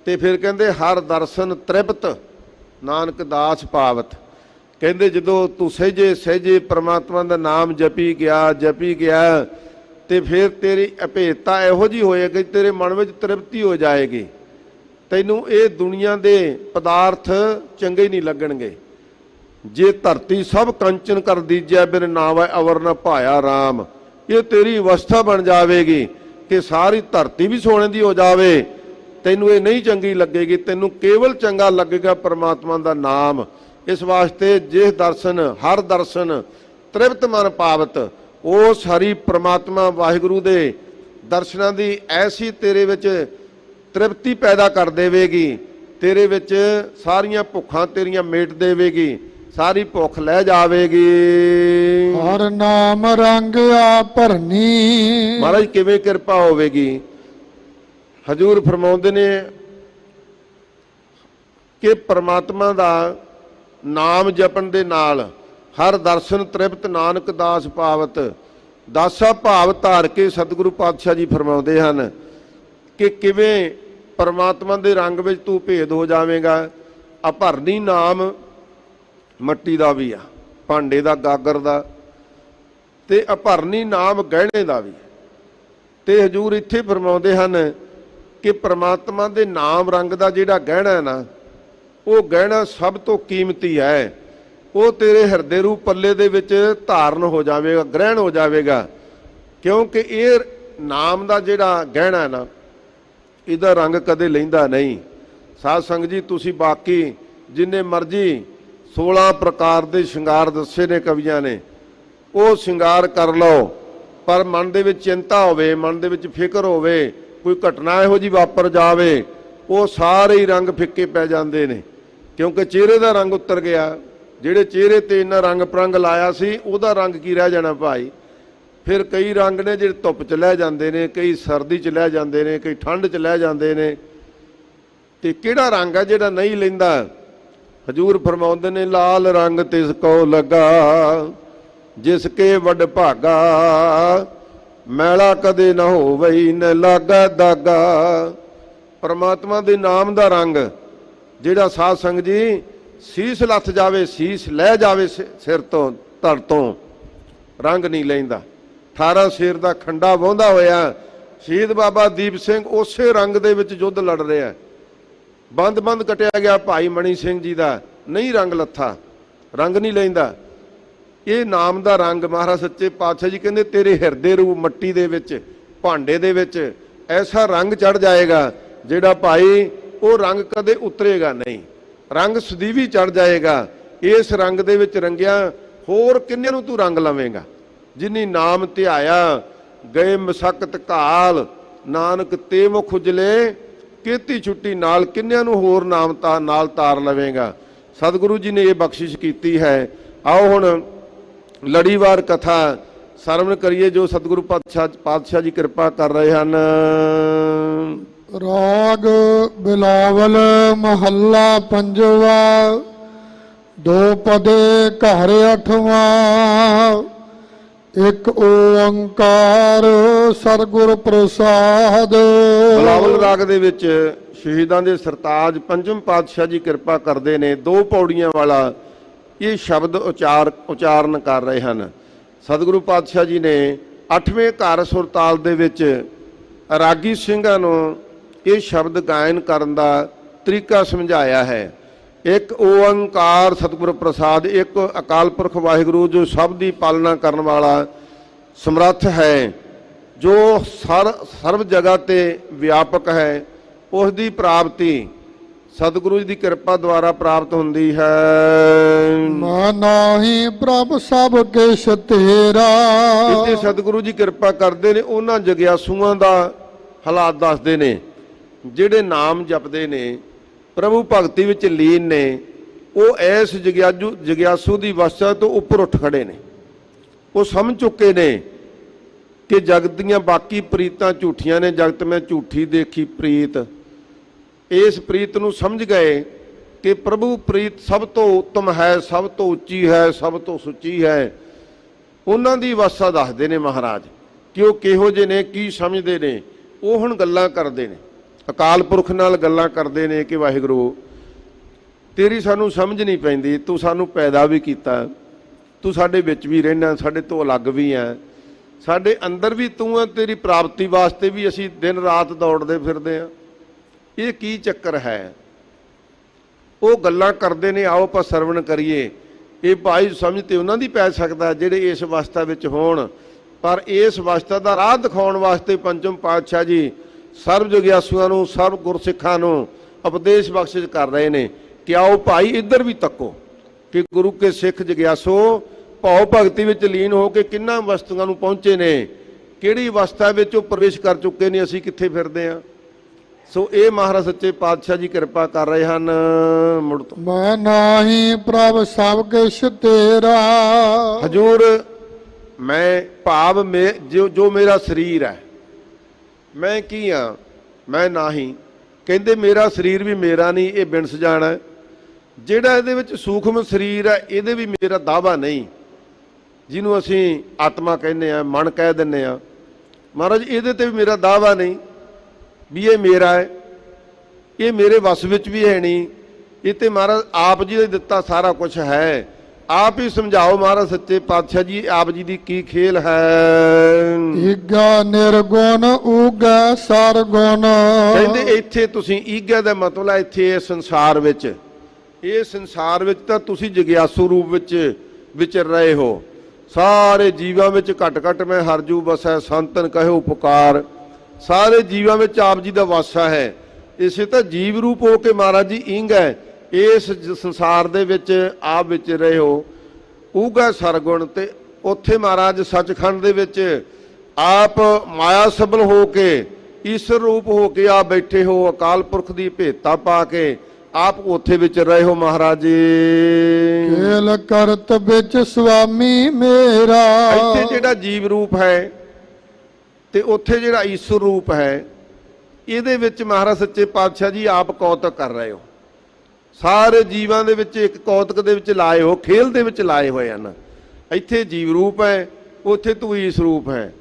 ਤੇ ਫਿਰ ਕਹਿੰਦੇ ਹਰ ਦਰਸ਼ਨ ਤ੍ਰਿਪਤ ਨਾਨਕ ਦਾਸ ਪਾਵਤ। ਕਹਿੰਦੇ ਜਦੋਂ ਤੂੰ ਸਹਿਜੇ ਸਹਿਜੇ ਪ੍ਰਮਾਤਮਾ ਦਾ ਨਾਮ ਜਪੀ ਗਿਆ ਤੇ ਫਿਰ ਤੇਰੀ ਅਭੇਦਤਾ ਇਹੋ ਜਿਹੀ ਹੋਏਗੀ, ਤੇਰੇ ਮਨ ਵਿੱਚ ਤ੍ਰਿਪਤੀ ਹੋ ਜਾਏਗੀ। ਤੈਨੂੰ ਇਹ ਦੁਨੀਆ ਦੇ ਪਦਾਰਥ ਚੰਗੇ ਹੀ ਨਹੀਂ ਲੱਗਣਗੇ। ਜੇ ਧਰਤੀ ਸਭ ਕੰਚਨ ਕਰ ਦੀਜੈ ਬਿਨ ਨਾਵੈ ਅਵਰ ਨ ਭਾਇਆ ਰਾਮ, ਇਹ ਤੇਰੀ ਅਵਸਥਾ ਬਣ ਜਾਵੇਗੀ ਕਿ ਸਾਰੀ ਧਰਤੀ ਵੀ ਸੋਨੇ ਦੀ ਹੋ ਜਾਵੇ, ਤੈਨੂੰ ਇਹ ਨਹੀਂ ਚੰਗੀ ਲੱਗੇਗੀ। ਤੈਨੂੰ ਕੇਵਲ ਚੰਗਾ ਲੱਗੇਗਾ ਪਰਮਾਤਮਾ ਦਾ ਨਾਮ। ਇਸ ਵਾਸਤੇ ਜਿਸ ਦਰਸ਼ਨ ਹਰ ਦਰਸ਼ਨ ਤ੍ਰਿਪਤ ਮਨ ਪਾਵਤ, ਉਸ ਹਰੀ ਪ੍ਰਮਾਤਮਾ ਵਾਹਿਗੁਰੂ ਦੇ ਦਰਸ਼ਨਾਂ ਦੀ ਐਸੀ ਤੇਰੇ ਵਿੱਚ ਤ੍ਰਿਪਤੀ ਪੈਦਾ ਕਰ ਦੇਵੇਗੀ, ਤੇਰੇ ਵਿੱਚ ਸਾਰੀਆਂ ਭੁੱਖਾਂ ਤੇਰੀਆਂ ਮੇਟ ਦੇਵੇਗੀ, ਸਾਰੀ ਭੁੱਖ ਲੈ ਜਾਵੇਗੀ। ਹਰ ਨਾਮ ਰੰਗ ਆ ਭਰਨੀ। ਮਹਾਰਾਜ ਕਿਵੇਂ ਕਿਰਪਾ ਹੋਵੇਗੀ? ਹਜੂਰ ਫਰਮਾਉਂਦੇ ਨੇ ਕਿ ਪ੍ਰਮਾਤਮਾ ਦਾ ਨਾਮ ਜਪਣ ਦੇ ਨਾਲ ਹਰ ਦਰਸ਼ਨ ਤ੍ਰਿਪਤ ਨਾਨਕ ਦਾਸ ਪਾਵਤ। ਦਾਸਾ ਭਾਵ ਧਾਰ ਕੇ ਸਤਿਗੁਰੂ ਪਾਤਸ਼ਾਹ ਜੀ ਫਰਮਾਉਂਦੇ ਹਨ ਕਿ ਕਿਵੇਂ ਪਰਮਾਤਮਾ ਦੇ ਰੰਗ ਵਿੱਚ ਤੂੰ ਭੇਦ ਹੋ ਜਾਵੇਂਗਾ। ਅਭਰਨੀ ਨਾਮ ਮੱਟੀ ਦਾ ਵੀ ਆ, ਭਾਂਡੇ ਦਾ, ਗਾਗਰ ਦਾ, ਤੇ ਅਭਰਨੀ ਨਾਮ ਗਹਿਣੇ ਦਾ ਵੀ। ਤੇ ਹਜੂਰ ਇੱਥੇ ਫਰਮਾਉਂਦੇ ਹਨ ਕਿ ਪ੍ਰਮਾਤਮਾ ਦੇ ਨਾਮ ਰੰਗ ਦਾ ਜਿਹੜਾ ਗਹਿਣਾ ਨਾ, ਉਹ ਗਹਿਣਾ ਸਭ ਤੋਂ ਕੀਮਤੀ ਹੈ। ਉਹ ਤੇਰੇ ਹਿਰਦੇ ਰੂਪ ਪੱਲੇ ਦੇ ਵਿੱਚ ਧਾਰਨ ਹੋ ਜਾਵੇਗਾ, ਗ੍ਰਹਿਣ ਹੋ ਜਾਵੇਗਾ, ਕਿਉਂਕਿ ਇਹ ਨਾਮ ਦਾ ਜਿਹੜਾ ਗਹਿਣਾ ਨਾ, ਇਹਦਾ ਰੰਗ ਕਦੇ ਲੈਂਦਾ ਨਹੀਂ। ਸਾਧ ਸੰਗਤ ਜੀ, ਤੁਸੀਂ ਬਾਕੀ ਜਿੰਨੇ ਮਰਜ਼ੀ 16 ਪ੍ਰਕਾਰ ਦੇ ਸ਼ਿੰਗਾਰ ਦੱਸੇ ਨੇ ਕਵੀਆਂ ਨੇ, ਉਹ ਸ਼ਿੰਗਾਰ ਕਰ ਲਓ, ਪਰ ਮਨ ਦੇ ਵਿੱਚ ਚਿੰਤਾ ਹੋਵੇ, ਮਨ ਦੇ ਵਿੱਚ ਫਿਕਰ ਹੋਵੇ, ਕੋਈ ਘਟਨਾ ਇਹੋ ਜਿਹੀ ਵਾਪਰ ਜਾਵੇ, ਉਹ ਸਾਰੇ ਹੀ ਰੰਗ ਫਿੱਕੇ ਪੈ ਜਾਂਦੇ ਨੇ, ਕਿਉਂਕਿ ਚਿਹਰੇ ਦਾ ਰੰਗ ਉਤਰ ਗਿਆ। ਜਿਹੜੇ ਚਿਹਰੇ ਤੇ ਇੰਨਾ ਰੰਗ ਪ੍ਰੰਗ ਲਾਇਆ ਸੀ, ਉਹਦਾ ਰੰਗ ਕੀ ਰਹਿ ਜਾਣਾ ਭਾਈ? ਫਿਰ ਕਈ ਰੰਗ ਨੇ ਜਿਹੜੇ ਧੁੱਪ 'ਚ ਲੈ ਜਾਂਦੇ ਨੇ, ਕਈ ਸਰਦੀ 'ਚ ਲੈ ਜਾਂਦੇ ਨੇ, ਕਈ ਠੰਡ 'ਚ ਲੈ ਜਾਂਦੇ ਨੇ। ਤੇ ਕਿਹੜਾ ਰੰਗ ਹੈ ਜਿਹੜਾ ਨਹੀਂ ਲੈਂਦਾ? ਹਜੂਰ ਫਰਮਾਉਂਦੇ ਨੇ ਲਾਲ ਰੰਗ ਤਿਸ ਕੋ ਲੱਗਾ ਜਿਸ ਕੇ ਵਡ ਭਾਗਾ, ਮੈਲਾ ਕਦੇ ਨਾ ਹੋਵਈ ਨ ਲਾਗਾ ਦਾਗਾ। ਪਰਮਾਤਮਾ ਦੇ ਨਾਮ ਦਾ ਰੰਗ ਜਿਹੜਾ ਸਾਧ ਸੰਗਤ ਜੀ ਸੀਸ ਲੱਥ ਜਾਵੇ, ਸੀਸ ਲੈ ਜਾਵੇ ਸਿਰ ਤੋਂ, ਧੜ ਤੋਂ, ਰੰਗ ਨਹੀਂ ਲੈਂਦਾ। 18 ਸ਼ੇਰ ਦਾ ਖੰਡਾ ਵਾਹੁੰਦਾ ਹੋਇਆ ਸ਼ਹੀਦ ਬਾਬਾ ਦੀਪ ਸਿੰਘ ਉਸੇ ਰੰਗ ਦੇ ਵਿੱਚ ਯੁੱਧ ਲੜ ਰਿਹਾ। ਬੰਦ ਕਟਿਆ ਗਿਆ ਭਾਈ ਮਣੀ ਸਿੰਘ ਜੀ ਦਾ, ਨਹੀਂ ਰੰਗ ਲੱਥਾ, ਰੰਗ ਨਹੀਂ ਲੈਂਦਾ। ਇਹ ਨਾਮ ਦਾ ਰੰਗ ਮਹਾਰਾਜ ਸੱਚੇ ਪਾਤਸ਼ਾਹ ਜੀ ਕਹਿੰਦੇ ਤੇਰੇ ਹਿਰਦੇ ਰੂਪ ਮੱਟੀ ਦੇ ਵਿੱਚ, ਭਾਂਡੇ ਦੇ ਵਿੱਚ ਐਸਾ ਰੰਗ ਚੜ ਜਾਏਗਾ ਜਿਹੜਾ ਭਾਈ ਉਹ ਰੰਗ ਕਦੇ ਉਤਰੇਗਾ ਨਹੀਂ, ਰੰਗ ਸਦੀਵੀ ਚੜ ਜਾਏਗਾ। ਇਸ ਰੰਗ ਦੇ ਵਿੱਚ ਰੰਗਿਆ ਹੋਰ ਕਿੰਨਿਆਂ ਨੂੰ ਤੂੰ ਰੰਗ ਲਵੇਂਗਾ? ਜਿਨੀ ਨਾਮ ਧਿਆਇਆ ਗਏ ਮਸਕਤ ਕਾਲ, ਨਾਨਕ ਤੇ ਮੁਖ ਉਜਲੇ ਕੀਤੀ ਛੁੱਟੀ ਨਾਲ। ਕਿੰਨਿਆਂ ਨੂੰ ਹੋਰ ਨਾਮ ਨਾਲ ਤਾਰ ਲਵੇਂਗਾ? ਸਤਿਗੁਰੂ ਜੀ ਨੇ ਇਹ ਬਖਸ਼ਿਸ਼ ਕੀਤੀ ਹੈ। ਆਓ ਹੁਣ ਲੜੀਵਾਰ ਕਥਾ ਸਰਵਣ ਕਰੀਏ ਜੋ ਸਤਿਗੁਰੂ ਪਾਤਸ਼ਾਹ ਜੀ ਕਿਰਪਾ ਕਰ ਰਹੇ ਹਨ। ਰਾਗ ਬਿਲਾਵਲ ਮਹੱਲਾ ਪੰਜਵਾ। ਦੋ ਪਦੇ ਘਰ ਅਠਵਾਂ, ਇੱਕ ਓੰਕਾਰ ਸਤਿਗੁਰ ਪ੍ਰਸਾਦ। ਬਿਲਾਵਲ ਰਾਗ ਦੇ ਵਿੱਚ ਸ਼ਹੀਦਾਂ ਦੇ ਸਰਤਾਜ ਪੰਜਮ ਪਾਤਸ਼ਾਹ ਜੀ ਕਿਰਪਾ ਕਰਦੇ ਨੇ। 2 ਪੌੜੀਆਂ ਵਾਲਾ ਇਹ ਸ਼ਬਦ ਉਚਾਰਨ ਕਰ ਰਹੇ ਹਨ। ਸਤਿਗੁਰੂ ਪਾਤਸ਼ਾਹ ਜੀ ਨੇ 8ਵੇਂ ਘਰ ਸੁਰਤਾਲ ਦੇ ਵਿੱਚ ਰਾਗੀ ਸਿੰਘਾਂ ਨੂੰ ਇਹ ਸ਼ਬਦ ਗਾਇਨ ਕਰਨ ਦਾ ਤਰੀਕਾ ਸਮਝਾਇਆ ਹੈ। ਇੱਕ ਓੰਕਾਰ ਸਤਿਗੁਰ ਪ੍ਰਸਾਦ, ਇੱਕ ਅਕਾਲ ਪੁਰਖ ਵਾਹਿਗੁਰੂ ਜੋ ਸਭ ਦੀ ਪਾਲਣਾ ਕਰਨ ਵਾਲਾ ਸਮਰੱਥ ਹੈ, ਜੋ ਸਰਵ ਜਗ੍ਹਾ ਤੇ ਵਿਆਪਕ ਹੈ, ਉਸ ਦੀ ਪ੍ਰਾਪਤੀ ਸਤਿਗੁਰੂ ਜੀ ਦੀ ਕਿਰਪਾ ਦੁਆਰਾ ਪ੍ਰਾਪਤ ਹੁੰਦੀ ਹੈ। ਨਾਹੀ ਪ੍ਰਭ ਸਭ ਕਿਛ ਤੇਰਾ। ਇੱਥੇ ਸਤਿਗੁਰੂ ਜੀ ਕਿਰਪਾ ਕਰਦੇ ਨੇ, ਉਹਨਾਂ ਜਗਿਆਸੂਆਂ ਦਾ ਹਾਲਾਤ ਦੱਸਦੇ ਨੇ ਜਿਹੜੇ ਨਾਮ ਜਪਦੇ ਨੇ, ਪ੍ਰਭੂ ਭਗਤੀ ਵਿੱਚ ਲੀਨ ਨੇ। ਉਹ ਐਸ ਜਗਿਆਸੂ ਦੀ ਅਵਸਥਾ ਤੋਂ ਉੱਪਰ ਉੱਠ ਖੜੇ ਨੇ। ਉਹ ਸਮਝ ਚੁੱਕੇ ਨੇ ਕਿ ਜਗਤ ਦੀਆਂ ਬਾਕੀ ਪ੍ਰੀਤਾਂ ਝੂਠੀਆਂ ਨੇ, ਜਗਤ ਮੈਂ ਝੂਠੀ ਦੇਖੀ ਪ੍ਰੀਤ। ਇਸ ਪ੍ਰੀਤ ਨੂੰ ਸਮਝ ਗਏ ਕਿ ਪ੍ਰਭੂ ਪ੍ਰੀਤ ਸਭ ਤੋਂ ਉੱਤਮ ਹੈ, ਸਭ ਤੋਂ ਉੱਚੀ ਹੈ, ਸਭ ਤੋਂ ਸੁੱਚੀ ਹੈ। ਉਹਨਾਂ ਦੀ ਅਵਸਥਾ ਦੱਸਦੇ ਨੇ ਮਹਾਰਾਜ ਕਿ ਉਹ ਕਿਹੋ ਜਿਹੇ ਨੇ, ਕੀ ਸਮਝਦੇ ਨੇ। ਉਹ ਹੁਣ ਗੱਲਾਂ ਕਰਦੇ ਨੇ, ਅਕਾਲ ਪੁਰਖ ਨਾਲ ਗੱਲਾਂ ਕਰਦੇ ਨੇ ਕਿ ਵਾਹਿਗੁਰੂ ਤੇਰੀ ਸਾਨੂੰ ਸਮਝ ਨਹੀਂ ਪੈਂਦੀ, ਤੂੰ ਸਾਨੂੰ ਪੈਦਾ ਵੀ ਕੀਤਾ, ਤੂੰ ਸਾਡੇ ਵਿੱਚ ਵੀ ਰਹਿਣਾ, ਸਾਡੇ ਤੋਂ ਅਲੱਗ ਵੀ ਹੈ, ਸਾਡੇ ਅੰਦਰ ਵੀ ਤੂੰ ਹੈ, ਤੇਰੀ ਪ੍ਰਾਪਤੀ ਵਾਸਤੇ ਵੀ ਅਸੀਂ ਦਿਨ ਰਾਤ ਦੌੜਦੇ ਫਿਰਦੇ ਹਾਂ। ਇਹ ਕੀ ਚੱਕਰ ਹੈ? ਉਹ ਗੱਲਾਂ ਕਰਦੇ ਨੇ। ਆਓ ਆਪਾਂ ਸਰਵਣ ਕਰੀਏ। ਇਹ ਭਾਈ ਸਮਝ ਤੇ ਉਹਨਾਂ ਦੀ ਪੈ ਸਕਦਾ ਜਿਹੜੇ ਇਸ ਅਵਸਥਾ ਵਿੱਚ ਹੋਣ, ਪਰ ਇਸ ਅਵਸਥਾ ਦਾ ਰਾਹ ਦਿਖਾਉਣ ਵਾਸਤੇ ਪੰਚਮ ਪਾਤਸ਼ਾਹ ਜੀ ਸਰਬ ਜਗਿਆਸੂਆਂ ਨੂੰ, ਸਰਬ ਗੁਰਸਿੱਖਾਂ ਨੂੰ ਉਪਦੇਸ਼ ਬਖਸ਼ਿਸ਼ ਕਰ ਰਹੇ ਨੇ ਕਿ ਆਓ ਭਾਈ ਇੱਧਰ ਵੀ ਤੱਕੋ ਕਿ ਗੁਰੂ ਕੇ ਸਿੱਖ ਜਗਿਆਸੋ ਭਾਵ ਭਗਤੀ ਵਿੱਚ ਲੀਨ ਹੋ ਕੇ ਕਿੰਨਾਂ ਅਵਸਥਾਵਾਂ ਨੂੰ ਪਹੁੰਚੇ ਨੇ, ਕਿਹੜੀ ਅਵਸਥਾ ਵਿੱਚ ਉਹ ਪ੍ਰਵੇਸ਼ ਕਰ ਚੁੱਕੇ ਨੇ, ਅਸੀਂ ਕਿੱਥੇ ਫਿਰਦੇ ਹਾਂ। ਸੋ ਇਹ ਮਹਾਰਾਜ ਸੱਚੇ ਪਾਤਸ਼ਾਹ ਜੀ ਕਿਰਪਾ ਕਰ ਰਹੇ ਹਨ। ਮੁੜ ਤੋਂ ਮੈਂ ਨਾਹੀ ਪ੍ਰਭ ਸਭ ਕਿਛ ਤੇਰਾ। ਹਜੂਰ ਮੈਂ ਭਾਵ ਜੋ ਮੇਰਾ ਸਰੀਰ ਹੈ, ਮੈਂ ਕੀ ਹਾਂ? ਮੈਂ ਨਾਹੀ। ਕਹਿੰਦੇ ਮੇਰਾ ਸਰੀਰ ਵੀ ਮੇਰਾ ਨਹੀਂ, ਇਹ ਬਿਨਸ ਜਾਣਾ। ਜਿਹੜਾ ਇਹਦੇ ਵਿੱਚ ਸੂਖਮ ਸਰੀਰ ਹੈ, ਇਹਦੇ ਵੀ ਮੇਰਾ ਦਾਵਾ ਨਹੀਂ, ਜਿਹਨੂੰ ਅਸੀਂ ਆਤਮਾ ਕਹਿੰਦੇ ਆ, ਮਨ ਕਹਿ ਦਿੰਦੇ ਆ। ਮਹਾਰਾਜ ਇਹਦੇ ਤੇ ਵੀ ਮੇਰਾ ਦਾਵਾ ਨਹੀਂ ਵੀ ਇਹ ਮੇਰਾ ਹੈ, ਇਹ ਮੇਰੇ ਵੱਸ ਵਿੱਚ ਵੀ ਹੈ ਨਹੀਂ। ਇਹ ਤੇ ਮਹਾਰਾਜ ਆਪ ਜੀ ਨੇ ਦਿੱਤਾ ਸਾਰਾ ਕੁਝ ਹੈ। ਆਪ ਹੀ ਸਮਝਾਓ ਮਹਾਰਾਜ ਸੱਚੇ ਪਾਤਸ਼ਾਹ ਜੀ, ਆਪ ਜੀ ਦੀ ਕੀ ਖੇਲ ਹੈ। ਈਗਾ ਨਿਰਗੁਣ ਊਗਾ ਸਰਗੁਣ। ਕਹਿੰਦੇ ਇੱਥੇ ਤੁਸੀਂ ਈਗਾ ਦਾ ਮਤਲਬ ਹੈ ਇੱਥੇ ਇਸ ਸੰਸਾਰ ਵਿੱਚ, ਇਹ ਸੰਸਾਰ ਵਿੱਚ ਤਾਂ ਤੁਸੀਂ ਜਗਿਆਸੂ ਰੂਪ ਵਿੱਚ ਵਿਚਰ ਰਹੇ ਹੋ। ਸਾਰੇ ਜੀਵਾਂ ਵਿੱਚ ਘਟ ਘਟ ਮੈਂ ਹਰਜੂ ਵਸੈ, ਸੰਤਨ ਕਹਿਓ ਪੁਕਾਰ। ਸਾਰੇ ਜੀਵਾਂ ਵਿੱਚ ਆਪ ਜੀ ਦਾ ਵਾਸਾ ਹੈ। ਇਸੇ ਤਾਂ ਜੀਵ ਰੂਪ ਹੋ ਕੇ ਮਹਾਰਾਜ ਜੀ ਇੰਗ ਹੈ, ਇਸ ਸੰਸਾਰ ਦੇ ਵਿੱਚ ਆਪ ਵਿੱਚ ਰਹੇ ਹੋ। ਊਗਾ ਸਰਗੁਣ, ਤੇ ਉੱਥੇ ਮਹਾਰਾਜ ਸੱਚਖੰਡ ਦੇ ਵਿੱਚ ਆਪ ਮਾਇਆ ਸਬਲ ਹੋ ਕੇ, ਈਸ਼ਰ ਰੂਪ ਹੋ ਕੇ ਆਪ ਬੈਠੇ ਹੋ। ਅਕਾਲ ਪੁਰਖ ਦੀ ਭੇਟਾ ਪਾ ਕੇ ਆਪ ਉੱਥੇ ਵਿੱਚ ਰਹੇ ਹੋ ਮਹਾਰਾਜ ਜੀ। ਖੇਲ ਕਰਤ ਵਿੱਚ ਸੁਆਮੀ ਮੇਰਾ। ਇੱਥੇ ਜਿਹੜਾ ਜੀਵ ਰੂਪ ਹੈ ਤੇ ਉੱਥੇ ਜਿਹੜਾ ਈਸ਼ਰ ਰੂਪ ਹੈ, ਇਹਦੇ ਵਿੱਚ ਮਹਾਰਾਜ ਸੱਚੇ ਪਾਤਸ਼ਾਹ ਜੀ ਆਪ ਕੌਤਕ ਕਰ ਰਹੇ ਹੋ। ਸਾਰੇ ਜੀਵਾਂ ਦੇ ਵਿੱਚ ਇੱਕ ਕੌਤਕ ਦੇ ਵਿੱਚ ਲਾਏ ਹੋ, ਖੇਲ ਦੇ ਵਿੱਚ ਲਾਏ ਹੋਏ ਹਨ। ਇੱਥੇ ਜੀਵ ਰੂਪ ਹੈ, ਉੱਥੇ ਤੂੰ ਈਸ਼ ਰੂਪ ਹੈ।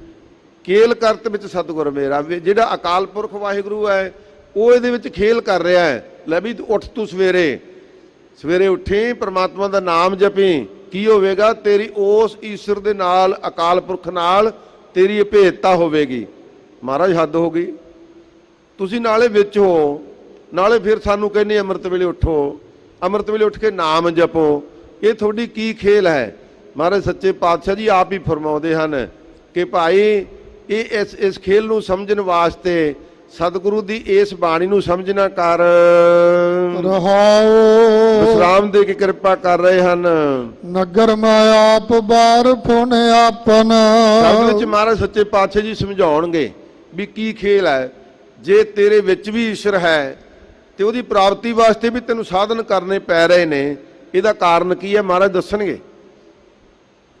ਖੇਲ ਕਰਤ ਵਿੱਚ ਸਤਿਗੁਰ ਮੇਰਾ। ਜਿਹੜਾ ਅਕਾਲ ਪੁਰਖ ਵਾਹਿਗੁਰੂ ਹੈ, ਉਹ ਇਹਦੇ ਵਿੱਚ ਖੇਲ ਕਰ ਰਿਹਾ ਹੈ। ਲੈ ਵੀ ਉੱਠ, ਤੂੰ ਸਵੇਰੇ ਉੱਠੀ, ਪ੍ਰਮਾਤਮਾ ਦਾ ਨਾਮ ਜਪੀ, ਕੀ ਹੋਵੇਗਾ? ਤੇਰੀ ਉਸ ਈਸ਼ਰ ਦੇ ਨਾਲ, ਅਕਾਲ ਪੁਰਖ ਨਾਲ ਤੇਰੀ ਭੇਟਤਾ ਹੋਵੇਗੀ। ਮਹਾਰਾਜ ਹੱਦ ਹੋ ਗਈ। ਤੁਸੀਂ ਨਾਲੇ ਵਿੱਚ ਹੋ, ਨਾਲੇ ਫਿਰ ਸਾਨੂੰ ਕਹਿੰਦੇ ਅੰਮ੍ਰਿਤ ਵੇਲੇ ਉੱਠੋ, ਅੰਮ੍ਰਿਤ ਵੇਲੇ ਉੱਠ ਕੇ ਨਾਮ ਜਪੋ। ਇਹ ਤੁਹਾਡੀ ਕੀ ਖੇਲ ਹੈ? ਮਹਾਰਾਜ ਸੱਚੇ ਪਾਤਸ਼ਾਹ ਜੀ ਆਪ ਹੀ ਫਰਮਾਉਂਦੇ ਹਨ ਕਿ ਭਾਈ ਇਹ ਇਸ ਖੇਲ ਨੂੰ ਸਮਝਣ ਵਾਸਤੇ ਸਤਿਗੁਰੂ ਦੀ ਇਸ ਬਾਣੀ ਨੂੰ ਸਮਝਣਾ ਕਰ ਰਹਾਓ। ਵਿਸਰਾਮ ਦੇ ਕੇ ਕਿਰਪਾ ਕਰ ਰਹੇ ਹਨ। ਨਗਰ ਮੈਂ ਆਪ ਬਾਰ ਫੁਨ ਆਪਨ। ਸ਼ਬਦ ਵਿੱਚ ਮਹਾਰਾਜ ਸੱਚੇ ਪਾਤਸ਼ਾਹ ਜੀ ਸਮਝਾਉਣਗੇ ਵੀ ਕੀ ਖੇਲ ਹੈ। ਜੇ ਤੇਰੇ ਵਿੱਚ ਵੀ ਈਸ਼ਰ ਹੈ ਤੇ ਉਹਦੀ ਪ੍ਰਾਪਤੀ ਵਾਸਤੇ ਵੀ ਤੈਨੂੰ ਸਾਧਨ ਕਰਨੇ ਪੈ ਰਹੇ ਨੇ, ਇਹਦਾ ਕਾਰਨ ਕੀ ਹੈ? ਮਹਾਰਾਜ ਦੱਸਣਗੇ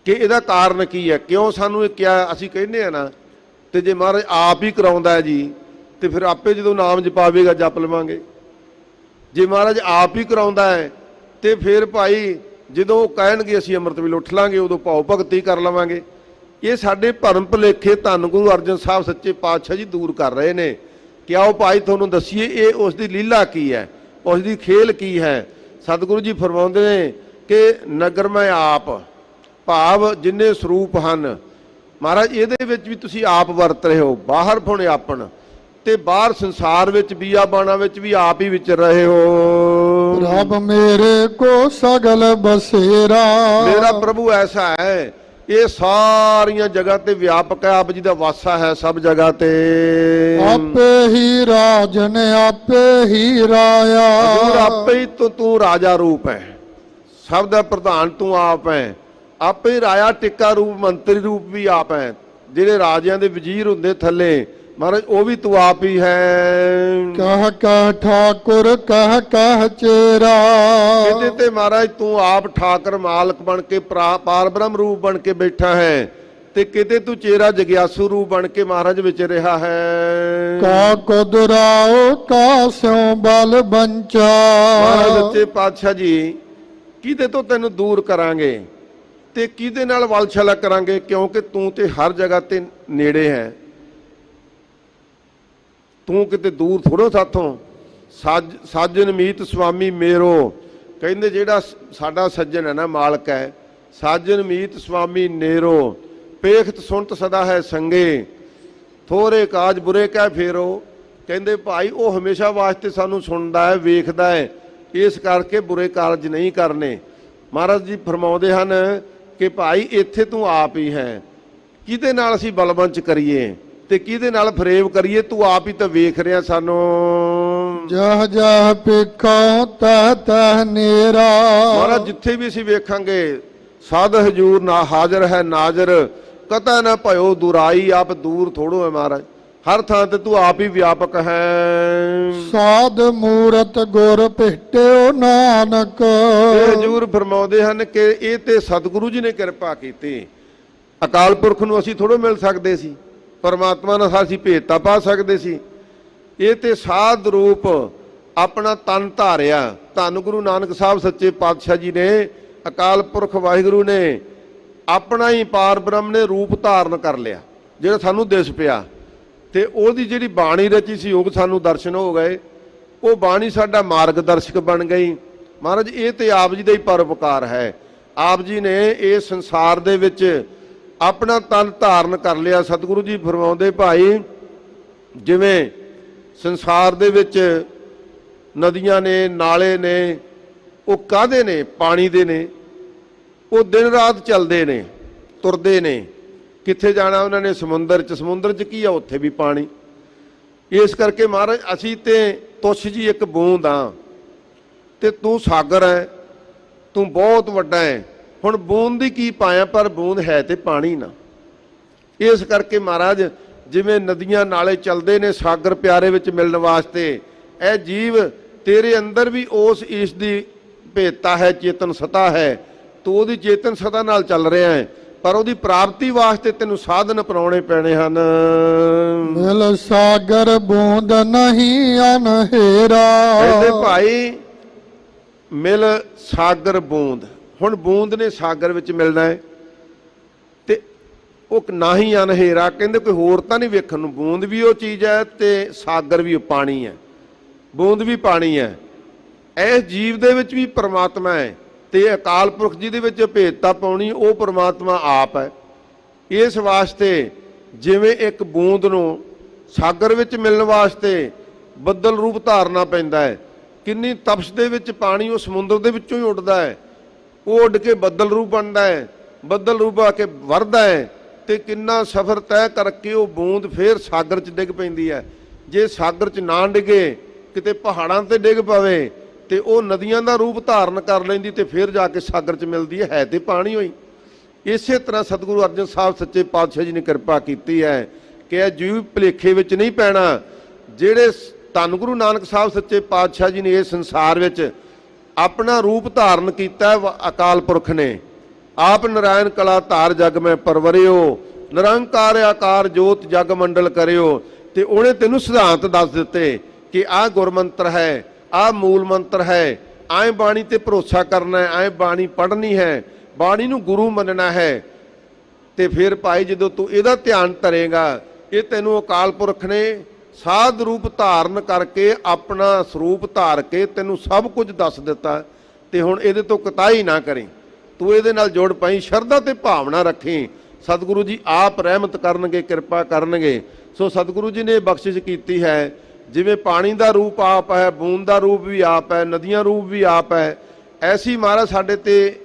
ਕਿ ਇਹਦਾ ਕਾਰਨ ਕੀ ਹੈ, ਕਿਉਂ ਸਾਨੂੰ ਇਹ ਕਿਹਾ। ਅਸੀਂ ਕਹਿੰਦੇ ਆ ਨਾ, ਤੇ ਜੇ ਮਹਾਰਾਜ ਆਪ ਹੀ ਕਰਾਉਂਦਾ ਹੈ ਜੀ, ਤੇ ਫਿਰ ਆਪੇ ਜਦੋਂ ਨਾਮ ਜਪਾਵੇਗਾ ਜਪ ਲਵਾਂਗੇ। ਜੇ ਮਹਾਰਾਜ ਆਪ ਹੀ ਕਰਾਉਂਦਾ ਹੈ ਤੇ ਫਿਰ ਭਾਈ ਜਦੋਂ ਉਹ ਕਹਿਣਗੇ ਅਸੀਂ ਅੰਮ੍ਰਿਤ ਵੇਲੇ ਉੱਠ ਲਾਂਗੇ, ਉਦੋਂ ਭਾਵ ਭਗਤੀ ਕਰ ਲਵਾਂਗੇ। ਇਹ ਸਾਡੇ ਭਰਮ ਭੁਲੇਖੇ ਧੰਨ ਗੁਰੂ ਅਰਜਨ ਸਾਹਿਬ ਸੱਚੇ ਪਾਤਸ਼ਾਹ ਜੀ ਦੂਰ ਕਰ ਰਹੇ ਨੇ। ਕਿ ਆਓ ਭਾਈ ਤੁਹਾਨੂੰ ਦੱਸੀਏ ਇਹ ਉਸ ਦੀ ਲੀਲਾ ਕੀ ਹੈ, ਉਸ ਦੀ ਖੇਲ ਕੀ ਹੈ। ਸਤਿਗੁਰੂ ਜੀ ਫਰਮਾਉਂਦੇ ਨੇ ਕਿ ਨਗਰ ਮੈਂ ਆਪ, ਭਾਵ ਜਿੰਨੇ ਸਰੂਪ ਹਨ ਮਹਾਰਾਜ ਇਹਦੇ ਵਿੱਚ ਵੀ ਤੁਸੀਂ ਆਪ ਵਰਤ ਰਹੇ ਹੋ। ਬਾਹਰ ਫੁਣ ਆਪਣ, ਤੇ ਬਾਹਰ ਸੰਸਾਰ ਵਿੱਚ ਬੀਆ ਬਾਣਾ ਵਿੱਚ ਵੀ ਆਪ ਹੀ ਵਿਚਰ ਰਹੇ ਹੋ। ਰੱਬ ਮੇਰੇ ਕੋ ਸਗਲ ਬਸੇਰਾ, ਮੇਰਾ ਪ੍ਰਭੂ ਐਸਾ ਹੈ ਇਹ ਸਾਰੀਆਂ ਜਗ੍ਹਾ ਤੇ ਵਿਆਪਕ ਹੈ, ਆਪ ਜੀ ਦਾ ਵਾਸਾ ਹੈ ਸਭ ਜਗ੍ਹਾ ਤੇ। ਆਪੇ ਹੀ ਰਾਜਨ ਆਪੇ ਹੀ ਰਾਇਆ, ਹਜ਼ੂਰ ਆਪੇ ਹੀ ਤੂੰ ਰਾਜਾ ਰੂਪ ਹੈ, ਸਭ ਦਾ ਪ੍ਰਧਾਨ ਤੂੰ ਆਪ ਹੈ। ਆਪੇ ਹੀ ਰਾਇਆ ਟਿੱਕਾ ਰੂਪ, ਮੰਤਰੀ ਰੂਪ ਵੀ ਆਪ ਹੈ। ਜਿਹੜੇ ਰਾਜਿਆਂ ਦੇ ਵਜ਼ੀਰ ਹੁੰਦੇ ਥੱਲੇ ਮਹਾਰਾਜ ਉਹ ਵੀ ਤੂੰ ਆਪ ਹੀ ਹੈ। ਕਹ ਕਹ ਠਾਕੁਰ ਕਹ ਕਹ ਚੇਰਾ, ਇਹਦੇ ਤੇ ਮਹਾਰਾਜ ਤੂੰ ਆਪ ਠਾਕਰ ਮਾਲਕ ਬਣ ਕੇ ਪਾਰ ਬ੍ਰਹਮ ਰੂਪ ਬਣ ਕੇ ਬੈਠਾ ਹੈ, ਤੇ ਕਿਤੇ ਤੂੰ ਚੇਰਾ ਜਗਿਆਸੂ ਰੂਪ ਬਣ ਕੇ ਮਹਾਰਾਜ ਵਿੱਚ ਰਿਹਾ ਹੈ। ਕਾ ਕੁਦਰਾਓ ਕਾ ਸਿਉ ਬਲ ਬੰਚਾ, ਮਹਾਰਾਜ ਸੱਚੇ ਪਾਤਸ਼ਾਹ ਜੀ ਕਿਹਦੇ ਤੋਂ ਤੈਨੂੰ ਦੂਰ ਕਰਾਂਗੇ ਤੇ ਕਿਹਦੇ ਨਾਲ ਵਲਛਲਾ ਕਰਾਂਗੇ, ਕਿਉਂਕਿ ਤੂੰ ਤੇ ਹਰ ਜਗ੍ਹਾ ਤੇ ਨੇੜੇ ਹੈ, ਤੂੰ ਕਿਤੇ ਦੂਰ ਥੋੜੋ ਸਾਥੋਂ। ਸਾਜਨ ਮੀਤ ਸੁਆਮੀ ਮੇਰੋ, ਕਹਿੰਦੇ ਜਿਹੜਾ ਸਾਡਾ ਸੱਜਣ ਹੈ ਨਾ, ਮਾਲਕ ਹੈ, ਸਾਜਨ ਮੀਤ ਸੁਆਮੀ ਨੇਰੋ, ਪੇਖਤ ਸੁਣਤ ਸਦਾ ਹੈ ਸੰਗੇ, ਥੋੜੇ ਕਾਜ ਬੁਰੇ ਕਹਿ ਫੇਰੋ। ਕਹਿੰਦੇ ਭਾਈ ਉਹ ਹਮੇਸ਼ਾ ਵਾਸਤੇ ਸਾਨੂੰ ਸੁਣਦਾ ਹੈ, ਵੇਖਦਾ ਹੈ, ਇਸ ਕਰਕੇ ਬੁਰੇ ਕਾਰਜ ਨਹੀਂ ਕਰਨੇ। ਮਹਾਰਾਜ ਜੀ ਫਰਮਾਉਂਦੇ ਹਨ ਕਿ ਭਾਈ ਇੱਥੇ ਤੂੰ ਆਪ ਹੀ ਹੈ, ਕਿਹਦੇ ਨਾਲ ਅਸੀਂ ਬਲਵੰਚ ਕਰੀਏ ਤੇ ਕਿਹਦੇ ਨਾਲ ਫਰੇਬ ਕਰੀਏ, ਤੂੰ ਆਪ ਹੀ ਤਾਂ ਵੇਖ ਰਿਹਾ ਸਾਨੂੰ। ਜਹ ਜਹ ਪੇਖਾਂ ਤਹ ਤਹ ਨੇਰਾ, ਮਹਾਰਾਜ ਜਿੱਥੇ ਵੀ ਅਸੀਂ ਵੇਖਾਂਗੇ ਸਾਧ ਹਜੂਰ ਨਾ ਹਾਜ਼ਰ ਹੈ ਨਾਜ਼ਰ, ਕਤੈ ਨਾ ਭਇਓ ਦੁਰਾਈ, ਆਪ ਦੂਰ ਥੋੜੋ ਹੈ ਮਹਾਰਾਜ, ਹਰ ਥਾਂ ਤੇ ਤੂੰ ਆਪ ਹੀ ਵਿਆਪਕ ਹੈ। ਸਾਧ ਮੂਰਤ ਗੁਰ ਭੇਟਿਓ ਨਾਨਕ, ਹਜੂਰ ਫਰਮਾਉਂਦੇ ਹਨ ਕਿ ਇਹ ਤੇ ਸਤਿਗੁਰੂ ਜੀ ਨੇ ਕਿਰਪਾ ਕੀਤੀ। ਅਕਾਲ ਪੁਰਖ ਨੂੰ ਅਸੀਂ ਥੋੜੋ ਮਿਲ ਸਕਦੇ ਸੀ, ਪਰਮਾਤਮਾ ਨਾਲ ਅਸੀਂ ਭੇਟਤਾ ਪਾ ਸਕਦੇ ਸੀ। ਇਹ ਤੇ ਸਾਧ ਰੂਪ ਆਪਣਾ ਤਨ ਧਾਰਿਆ। ਧੰਨ ਗੁਰੂ ਨਾਨਕ ਸਾਹਿਬ ਸੱਚੇ ਪਾਤਸ਼ਾਹ ਜੀ ਨੇ, ਅਕਾਲ ਪੁਰਖ ਵਾਹਿਗੁਰੂ ਨੇ ਆਪਣਾ ਹੀ ਪਾਰ ਬ੍ਰਹਮ ਨੇ ਰੂਪ ਧਾਰਨ ਕਰ ਲਿਆ, ਜਿਹੜਾ ਸਾਨੂੰ ਦਿਸ ਪਿਆ, ਤੇ ਉਹਦੀ ਜਿਹੜੀ ਬਾਣੀ ਰਚੀ ਸੀ ਉਹ ਸਾਨੂੰ ਦਰਸ਼ਨ ਹੋ ਗਏ। ਉਹ ਬਾਣੀ ਸਾਡਾ ਮਾਰਗਦਰਸ਼ਕ ਬਣ ਗਈ। ਮਹਾਰਾਜ ਇਹ ਤੇ ਆਪ ਜੀ ਦਾ ਹੀ ਪਰਉਪਕਾਰ ਹੈ। ਆਪ ਜੀ ਨੇ ਇਸ ਸੰਸਾਰ ਦੇ ਵਿੱਚ ਆਪਣਾ ਤਨ ਧਾਰਨ ਕਰ ਲਿਆ। ਸਤਿਗੁਰੂ ਜੀ ਫਰਮਾਉਂਦੇ ਭਾਈ ਜਿਵੇਂ ਸੰਸਾਰ ਦੇ ਵਿੱਚ ਨਦੀਆਂ ਨੇ, ਨਾਲੇ ਨੇ, ਉਹ ਕਾਹਦੇ ਨੇ? ਪਾਣੀ ਦੇ ਨੇ। ਉਹ ਦਿਨ ਰਾਤ ਚੱਲਦੇ ਨੇ, ਤੁਰਦੇ ਨੇ। ਕਿੱਥੇ ਜਾਣਾ ਉਹਨਾਂ ਨੇ? ਸਮੁੰਦਰ 'ਚ। ਸਮੁੰਦਰ 'ਚ ਕੀ ਆ? ਉੱਥੇ ਵੀ ਪਾਣੀ। ਇਸ ਕਰਕੇ ਮਹਾਰਾਜ ਅਸੀਂ ਤੇ ਤੁਛ ਜੀ ਇੱਕ ਬੂੰਦ ਆ, ਤੇ ਤੂੰ ਸਾਗਰ ਹੈ, ਤੂੰ ਬਹੁਤ ਵੱਡਾ ਹੈ। ਹੁਣ ਬੂੰਦ ਦੀ ਕੀ ਪਾਇਆ, ਪਰ ਬੂੰਦ ਹੈ ਤੇ ਪਾਣੀ ਨਾ। ਇਸ ਕਰਕੇ ਮਹਾਰਾਜ ਜਿਵੇਂ ਨਦੀਆਂ ਨਾਲੇ ਚੱਲਦੇ ਨੇ ਸਾਗਰ ਪਿਆਰੇ ਵਿੱਚ ਮਿਲਣ ਵਾਸਤੇ, ਇਹ ਜੀਵ ਤੇਰੇ ਅੰਦਰ ਵੀ ਉਸ ਈਸ਼ ਦੀ ਭੇਦਤਾ ਹੈ, ਚੇਤਨ ਸਤਾ ਹੈ। ਤੂੰ ਉਹਦੀ ਚੇਤਨ ਸਤਾ ਨਾਲ ਚੱਲ ਰਿਹਾ ਹੈ, ਪਰ ਉਹਦੀ ਪ੍ਰਾਪਤੀ ਵਾਸਤੇ ਤੈਨੂੰ ਸਾਧਨ ਅਪਣਾਉਣੇ ਪੈਣੇ ਹਨ। ਮਿਲ ਸਾਗਰ ਬੂੰਦ ਨਹੀਂ ਅਨਹੇਰਾ, ਕਹਿੰਦੇ ਭਾਈ ਮਿਲ ਸਾਗਰ ਬੂੰਦ। ਹੁਣ ਬੂੰਦ ਨੇ ਸਾਗਰ ਵਿੱਚ ਮਿਲਣਾ ਹੈ, ਤੇ ਉਹ ਨਾ ਹੀ ਅਨਹੇਰਾ। ਕਹਿੰਦੇ ਕੋਈ ਹੋਰ ਤਾਂ ਨਹੀਂ ਵੇਖਣ ਨੂੰ। ਬੂੰਦ ਵੀ ਉਹ ਚੀਜ਼ ਹੈ ਤੇ ਸਾਗਰ ਵੀ ਉਹ ਪਾਣੀ ਹੈ, ਬੂੰਦ ਵੀ ਪਾਣੀ ਹੈ। ਇਸ ਜੀਵ ਦੇ ਵਿੱਚ ਵੀ ਪਰਮਾਤਮਾ ਹੈ, ਤੇ ਅਕਾਲ ਪੁਰਖ ਜੀ ਦੇ ਵਿੱਚ ਭੇਦਤਾ ਪਾਉਣੀ ਉਹ ਪਰਮਾਤਮਾ ਆਪ ਹੈ। ਇਸ ਵਾਸਤੇ ਜਿਵੇਂ ਇੱਕ ਬੂੰਦ ਨੂੰ ਸਾਗਰ ਵਿੱਚ ਮਿਲਣ ਵਾਸਤੇ ਬੱਦਲ ਰੂਪ ਧਾਰਨਾ ਪੈਂਦਾ ਹੈ। ਕਿੰਨੀ ਤਪਸ਼ ਦੇ ਵਿੱਚ ਪਾਣੀ ਉਹ ਸਮੁੰਦਰ ਦੇ ਵਿੱਚੋਂ ਹੀ ਉੱਡਦਾ ਹੈ, ਉਹ ਉੱਡ ਕੇ ਬੱਦਲ ਰੂਪ ਬਣਦਾ ਹੈ, ਬੱਦਲ ਰੂਪ ਆ ਕੇ ਵਰਦਾ ਹੈ, ਤੇ ਕਿੰਨਾ ਸਫ਼ਰ ਤੈਅ ਕਰਕੇ ਉਹ ਬੂੰਦ ਫੇਰ ਸਾਗਰ 'ਚ ਡਿੱਗ ਪੈਂਦੀ ਹੈ। ਜੇ ਸਾਗਰ 'ਚ ਨਾ ਡਿੱਗੇ, ਕਿਤੇ ਪਹਾੜਾਂ ਤੇ ਡਿੱਗ ਪਵੇ, ਤੇ ਉਹ ਨਦੀਆਂ ਦਾ ਰੂਪ ਧਾਰਨ ਕਰ ਲੈਂਦੀ, ਤੇ ਫਿਰ ਜਾ ਕੇ ਸਾਗਰ 'ਚ ਮਿਲਦੀ ਹੈ ਤੇ ਪਾਣੀ ਹੋਈ। ਇਸੇ ਤਰ੍ਹਾਂ ਸਤਿਗੁਰੂ ਅਰਜਨ ਸਾਹਿਬ ਸੱਚੇ ਪਾਤਸ਼ਾਹ ਜੀ ਨੇ ਕਿਰਪਾ ਕੀਤੀ ਹੈ ਕਿ ਇਹ ਜੀਵ ਭੁਲੇਖੇ ਵਿੱਚ ਨਹੀਂ ਪੈਣਾ। ਜਿਹੜੇ ਧੰਨ ਗੁਰੂ ਨਾਨਕ ਸਾਹਿਬ ਸੱਚੇ ਪਾਤਸ਼ਾਹ ਜੀ ਨੇ ਇਸ ਸੰਸਾਰ ਵਿੱਚ ਆਪਣਾ ਰੂਪ ਧਾਰਨ ਕੀਤਾ ਹੈ, ਅਕਾਲ ਪੁਰਖ ਨੇ। ਆਪ ਨਰਾਇਣ ਕਲਾ ਧਾਰ ਜਗ ਮੈਂ ਪਰਵਰਿਓ, ਨਿਰੰਕਾਰ ਆਕਾਰ ਜੋਤ ਜਗ ਮੰਡਲ ਕਰਿਓ। ਤੇ ਉਹਨੇ ਤੈਨੂੰ ਸਿਧਾਂਤ ਦੱਸ ਦਿੱਤੇ ਕਿ ਆਹ ਗੁਰਮੰਤਰ ਹੈ, ਆਹ ਮੂਲ ਮੰਤਰ ਹੈ, ਐਂ ਬਾਣੀ ਤੇ ਭਰੋਸਾ ਕਰਨਾ ਹੈ, ਐਂ ਬਾਣੀ ਪੜ੍ਹਨੀ ਹੈ, ਬਾਣੀ ਨੂੰ ਗੁਰੂ ਮੰਨਣਾ ਹੈ। ਤੇ ਫਿਰ ਭਾਈ ਜਦੋਂ ਤੂੰ ਇਹਦਾ ਧਿਆਨ ਧਰੇਗਾ, ਇਹ ਤੈਨੂੰ ਅਕਾਲ ਪੁਰਖ ਨੇ ਸਾਧ ਰੂਪ ਧਾਰਨ ਕਰਕੇ ਆਪਣਾ ਸਰੂਪ ਧਾਰ ਕੇ ਤੈਨੂੰ ਸਭ ਕੁਝ ਦੱਸ ਦਿੱਤਾ, ਤੇ ਹੁਣ ਇਹਦੇ ਤੋਂ ਕਤਾਈ ਨਾ ਕਰੀ, ਤੂੰ ਇਹਦੇ ਨਾਲ ਜੁੜ ਪਈ, ਸ਼ਰਧਾ ਤੇ ਭਾਵਨਾ ਰੱਖੀ। ਸਤਿਗੁਰੂ ਜੀ ਆਪ ਰਹਿਮਤ ਕਰਨਗੇ, ਕਿਰਪਾ ਕਰਨਗੇ। ਸੋ ਸਤਿਗੁਰੂ ਜੀ ਨੇ ਬਖਸ਼ਿਸ਼ ਕੀਤੀ ਹੈ, ਜਿਵੇਂ ਪਾਣੀ ਦਾ ਰੂਪ ਆਪ ਹੈ, ਬੂੰਦ ਦਾ ਰੂਪ ਵੀ ਆਪ ਹੈ, ਨਦੀਆਂ ਰੂਪ ਵੀ ਆਪ ਹੈ, ਐਸੀ ਮਹਾਰਾਜ ਸਾਡੇ ਤੇ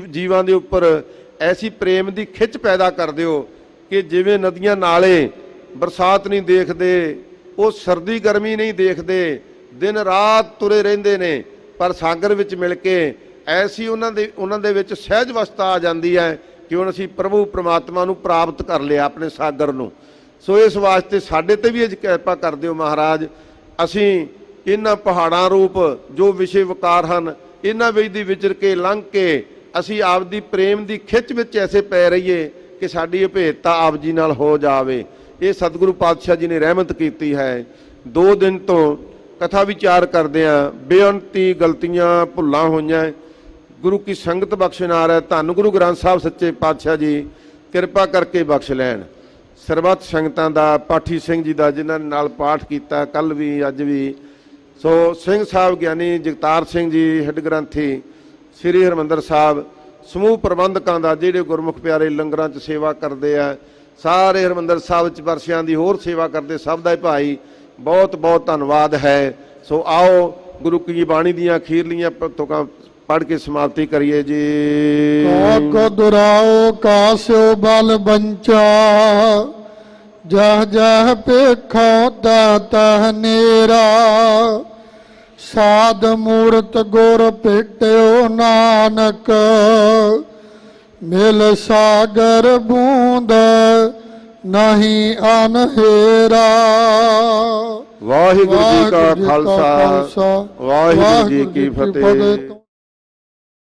ਜੀਵਾਂ ਦੇ ਉੱਪਰ ਐਸੀ ਪ੍ਰੇਮ ਦੀ ਖਿੱਚ ਪੈਦਾ ਕਰ ਦਿਓ ਕਿ ਜਿਵੇਂ ਨਦੀਆਂ ਨਾਲੇ ਬਰਸਾਤ ਨਹੀਂ ਦੇਖਦੇ, ਉਹ ਸਰਦੀ ਗਰਮੀ ਨਹੀਂ ਦੇਖਦੇ, ਦਿਨ ਰਾਤ ਤੁਰੇ ਰਹਿੰਦੇ ਨੇ, ਪਰ ਸਾਗਰ ਵਿੱਚ ਮਿਲ ਕੇ ਐਸੀ ਉਹਨਾਂ ਦੇ ਵਿੱਚ ਸਹਿਜ ਅਵਸਥਾ ਆ ਜਾਂਦੀ ਹੈ ਕਿ ਹੁਣ ਅਸੀਂ ਪ੍ਰਭੂ ਪ੍ਰਮਾਤਮਾ ਨੂੰ ਪ੍ਰਾਪਤ ਕਰ ਲਿਆ, ਆਪਣੇ ਸਾਗਰ ਨੂੰ। ਸੋ ਇਸ ਵਾਸਤੇ ਸਾਡੇ ਤੇ ਵੀ ਇਹ ਕਿਰਪਾ ਕਰ ਦਿਓ ਮਹਾਰਾਜ, ਅਸੀਂ ਇਹਨਾਂ ਪਹਾੜਾਂ ਰੂਪ ਜੋ ਵਿਸ਼ੇ ਵਿਕਾਰ ਹਨ, ਇਹਨਾਂ ਵਿੱਚ ਦੀ ਵਿਚਰ ਕੇ ਲੰਘ ਕੇ ਅਸੀਂ ਆਪਦੀ ਪ੍ਰੇਮ ਦੀ ਖਿੱਚ ਵਿੱਚ ਐਸੇ ਪੈ ਰਹੀਏ ਕਿ ਸਾਡੀ ਅਭੇਦਤਾ ਆਪ ਜੀ ਨਾਲ ਹੋ ਜਾਵੇ। ਇਹ ਸਤਿਗੁਰੂ ਪਾਤਸ਼ਾਹ ਜੀ ਨੇ ਰਹਿਮਤ ਕੀਤੀ ਹੈ। 2 ਦਿਨ ਤੋਂ ਕਥਾ ਵਿਚਾਰ ਕਰਦੇ ਹਾਂ, ਬੇਅੰਤੀ ਗਲਤੀਆਂ ਭੁੱਲਾਂ ਹੋਈਆਂ, ਗੁਰੂ ਕੀ ਸੰਗਤ ਬਖਸ਼ਨਾਰ ਹੈ। ਧੰਨ ਗੁਰੂ ਗ੍ਰੰਥ ਸਾਹਿਬ ਸੱਚੇ ਪਾਤਸ਼ਾਹ ਜੀ ਕਿਰਪਾ ਕਰਕੇ ਬਖਸ਼ ਲੈਣ। ਸਰਬੱਤ ਸੰਗਤਾਂ ਦਾ, ਪਾਠੀ ਸਿੰਘ ਜੀ ਦਾ ਜਿਨ੍ਹਾਂ ਨੇ ਨਾਲ ਪਾਠ ਕੀਤਾ ਕੱਲ ਵੀ ਅੱਜ ਵੀ, ਸੋ ਸਿੰਘ ਸਾਹਿਬ ਗਿਆਨੀ ਜਗਤਾਰ ਸਿੰਘ ਜੀ ਹੈੱਡ ਗ੍ਰੰਥੀ ਸ੍ਰੀ ਹਰਿਮੰਦਰ ਸਾਹਿਬ, ਸਮੂਹ ਪ੍ਰਬੰਧਕਾਂ ਦਾ ਜਿਹੜੇ ਗੁਰਮੁਖ ਪਿਆਰੇ ਲੰਗਰਾਂ 'ਚ ਸੇਵਾ ਕਰਦੇ ਆ, ਸਾਰੇ ਹਰਿਮੰਦਰ ਸਾਹਿਬ 'ਚ ਵਰਸਿਆਂ ਦੀ ਹੋਰ ਸੇਵਾ ਕਰਦੇ, ਸਭ ਦਾ ਭਾਈ ਬਹੁਤ ਬਹੁਤ ਧੰਨਵਾਦ ਹੈ। ਸੋ ਆਓ ਗੁਰੂ ਕੀ ਬਾਣੀ ਦੀਆਂ ਅਖੀਰਲੀਆਂ ਤੁਕਾਂ ਪੜ੍ਹ ਕੇ ਸਮਾਪਤੀ ਕਰੀਏ ਜੀ। ਕਾਕ ਦੁਰਾਓ ਕਾਸਿਓ ਬਲ ਬੰਚਾ, ਜਹ ਜਹ ਪੇਖੋ ਦਾਤਾ ਨੇਰਾ, ਸਾਧ ਮੂਰਤ ਗੁਰ ਭੇਟਿਓ ਨਾਨਕ, ਮਿਲ ਸਾਗਰ ਬੂੰਦ ਨਹੀਂ ਅਨਹੇਰਾ। ਵਾਹਿਗੁਰੂ ਜੀ ਕਾ ਖਾਲਸਾ, ਵਾਹਿਗੁਰੂ ਜੀ ਕੀ ਫਤਿਹ।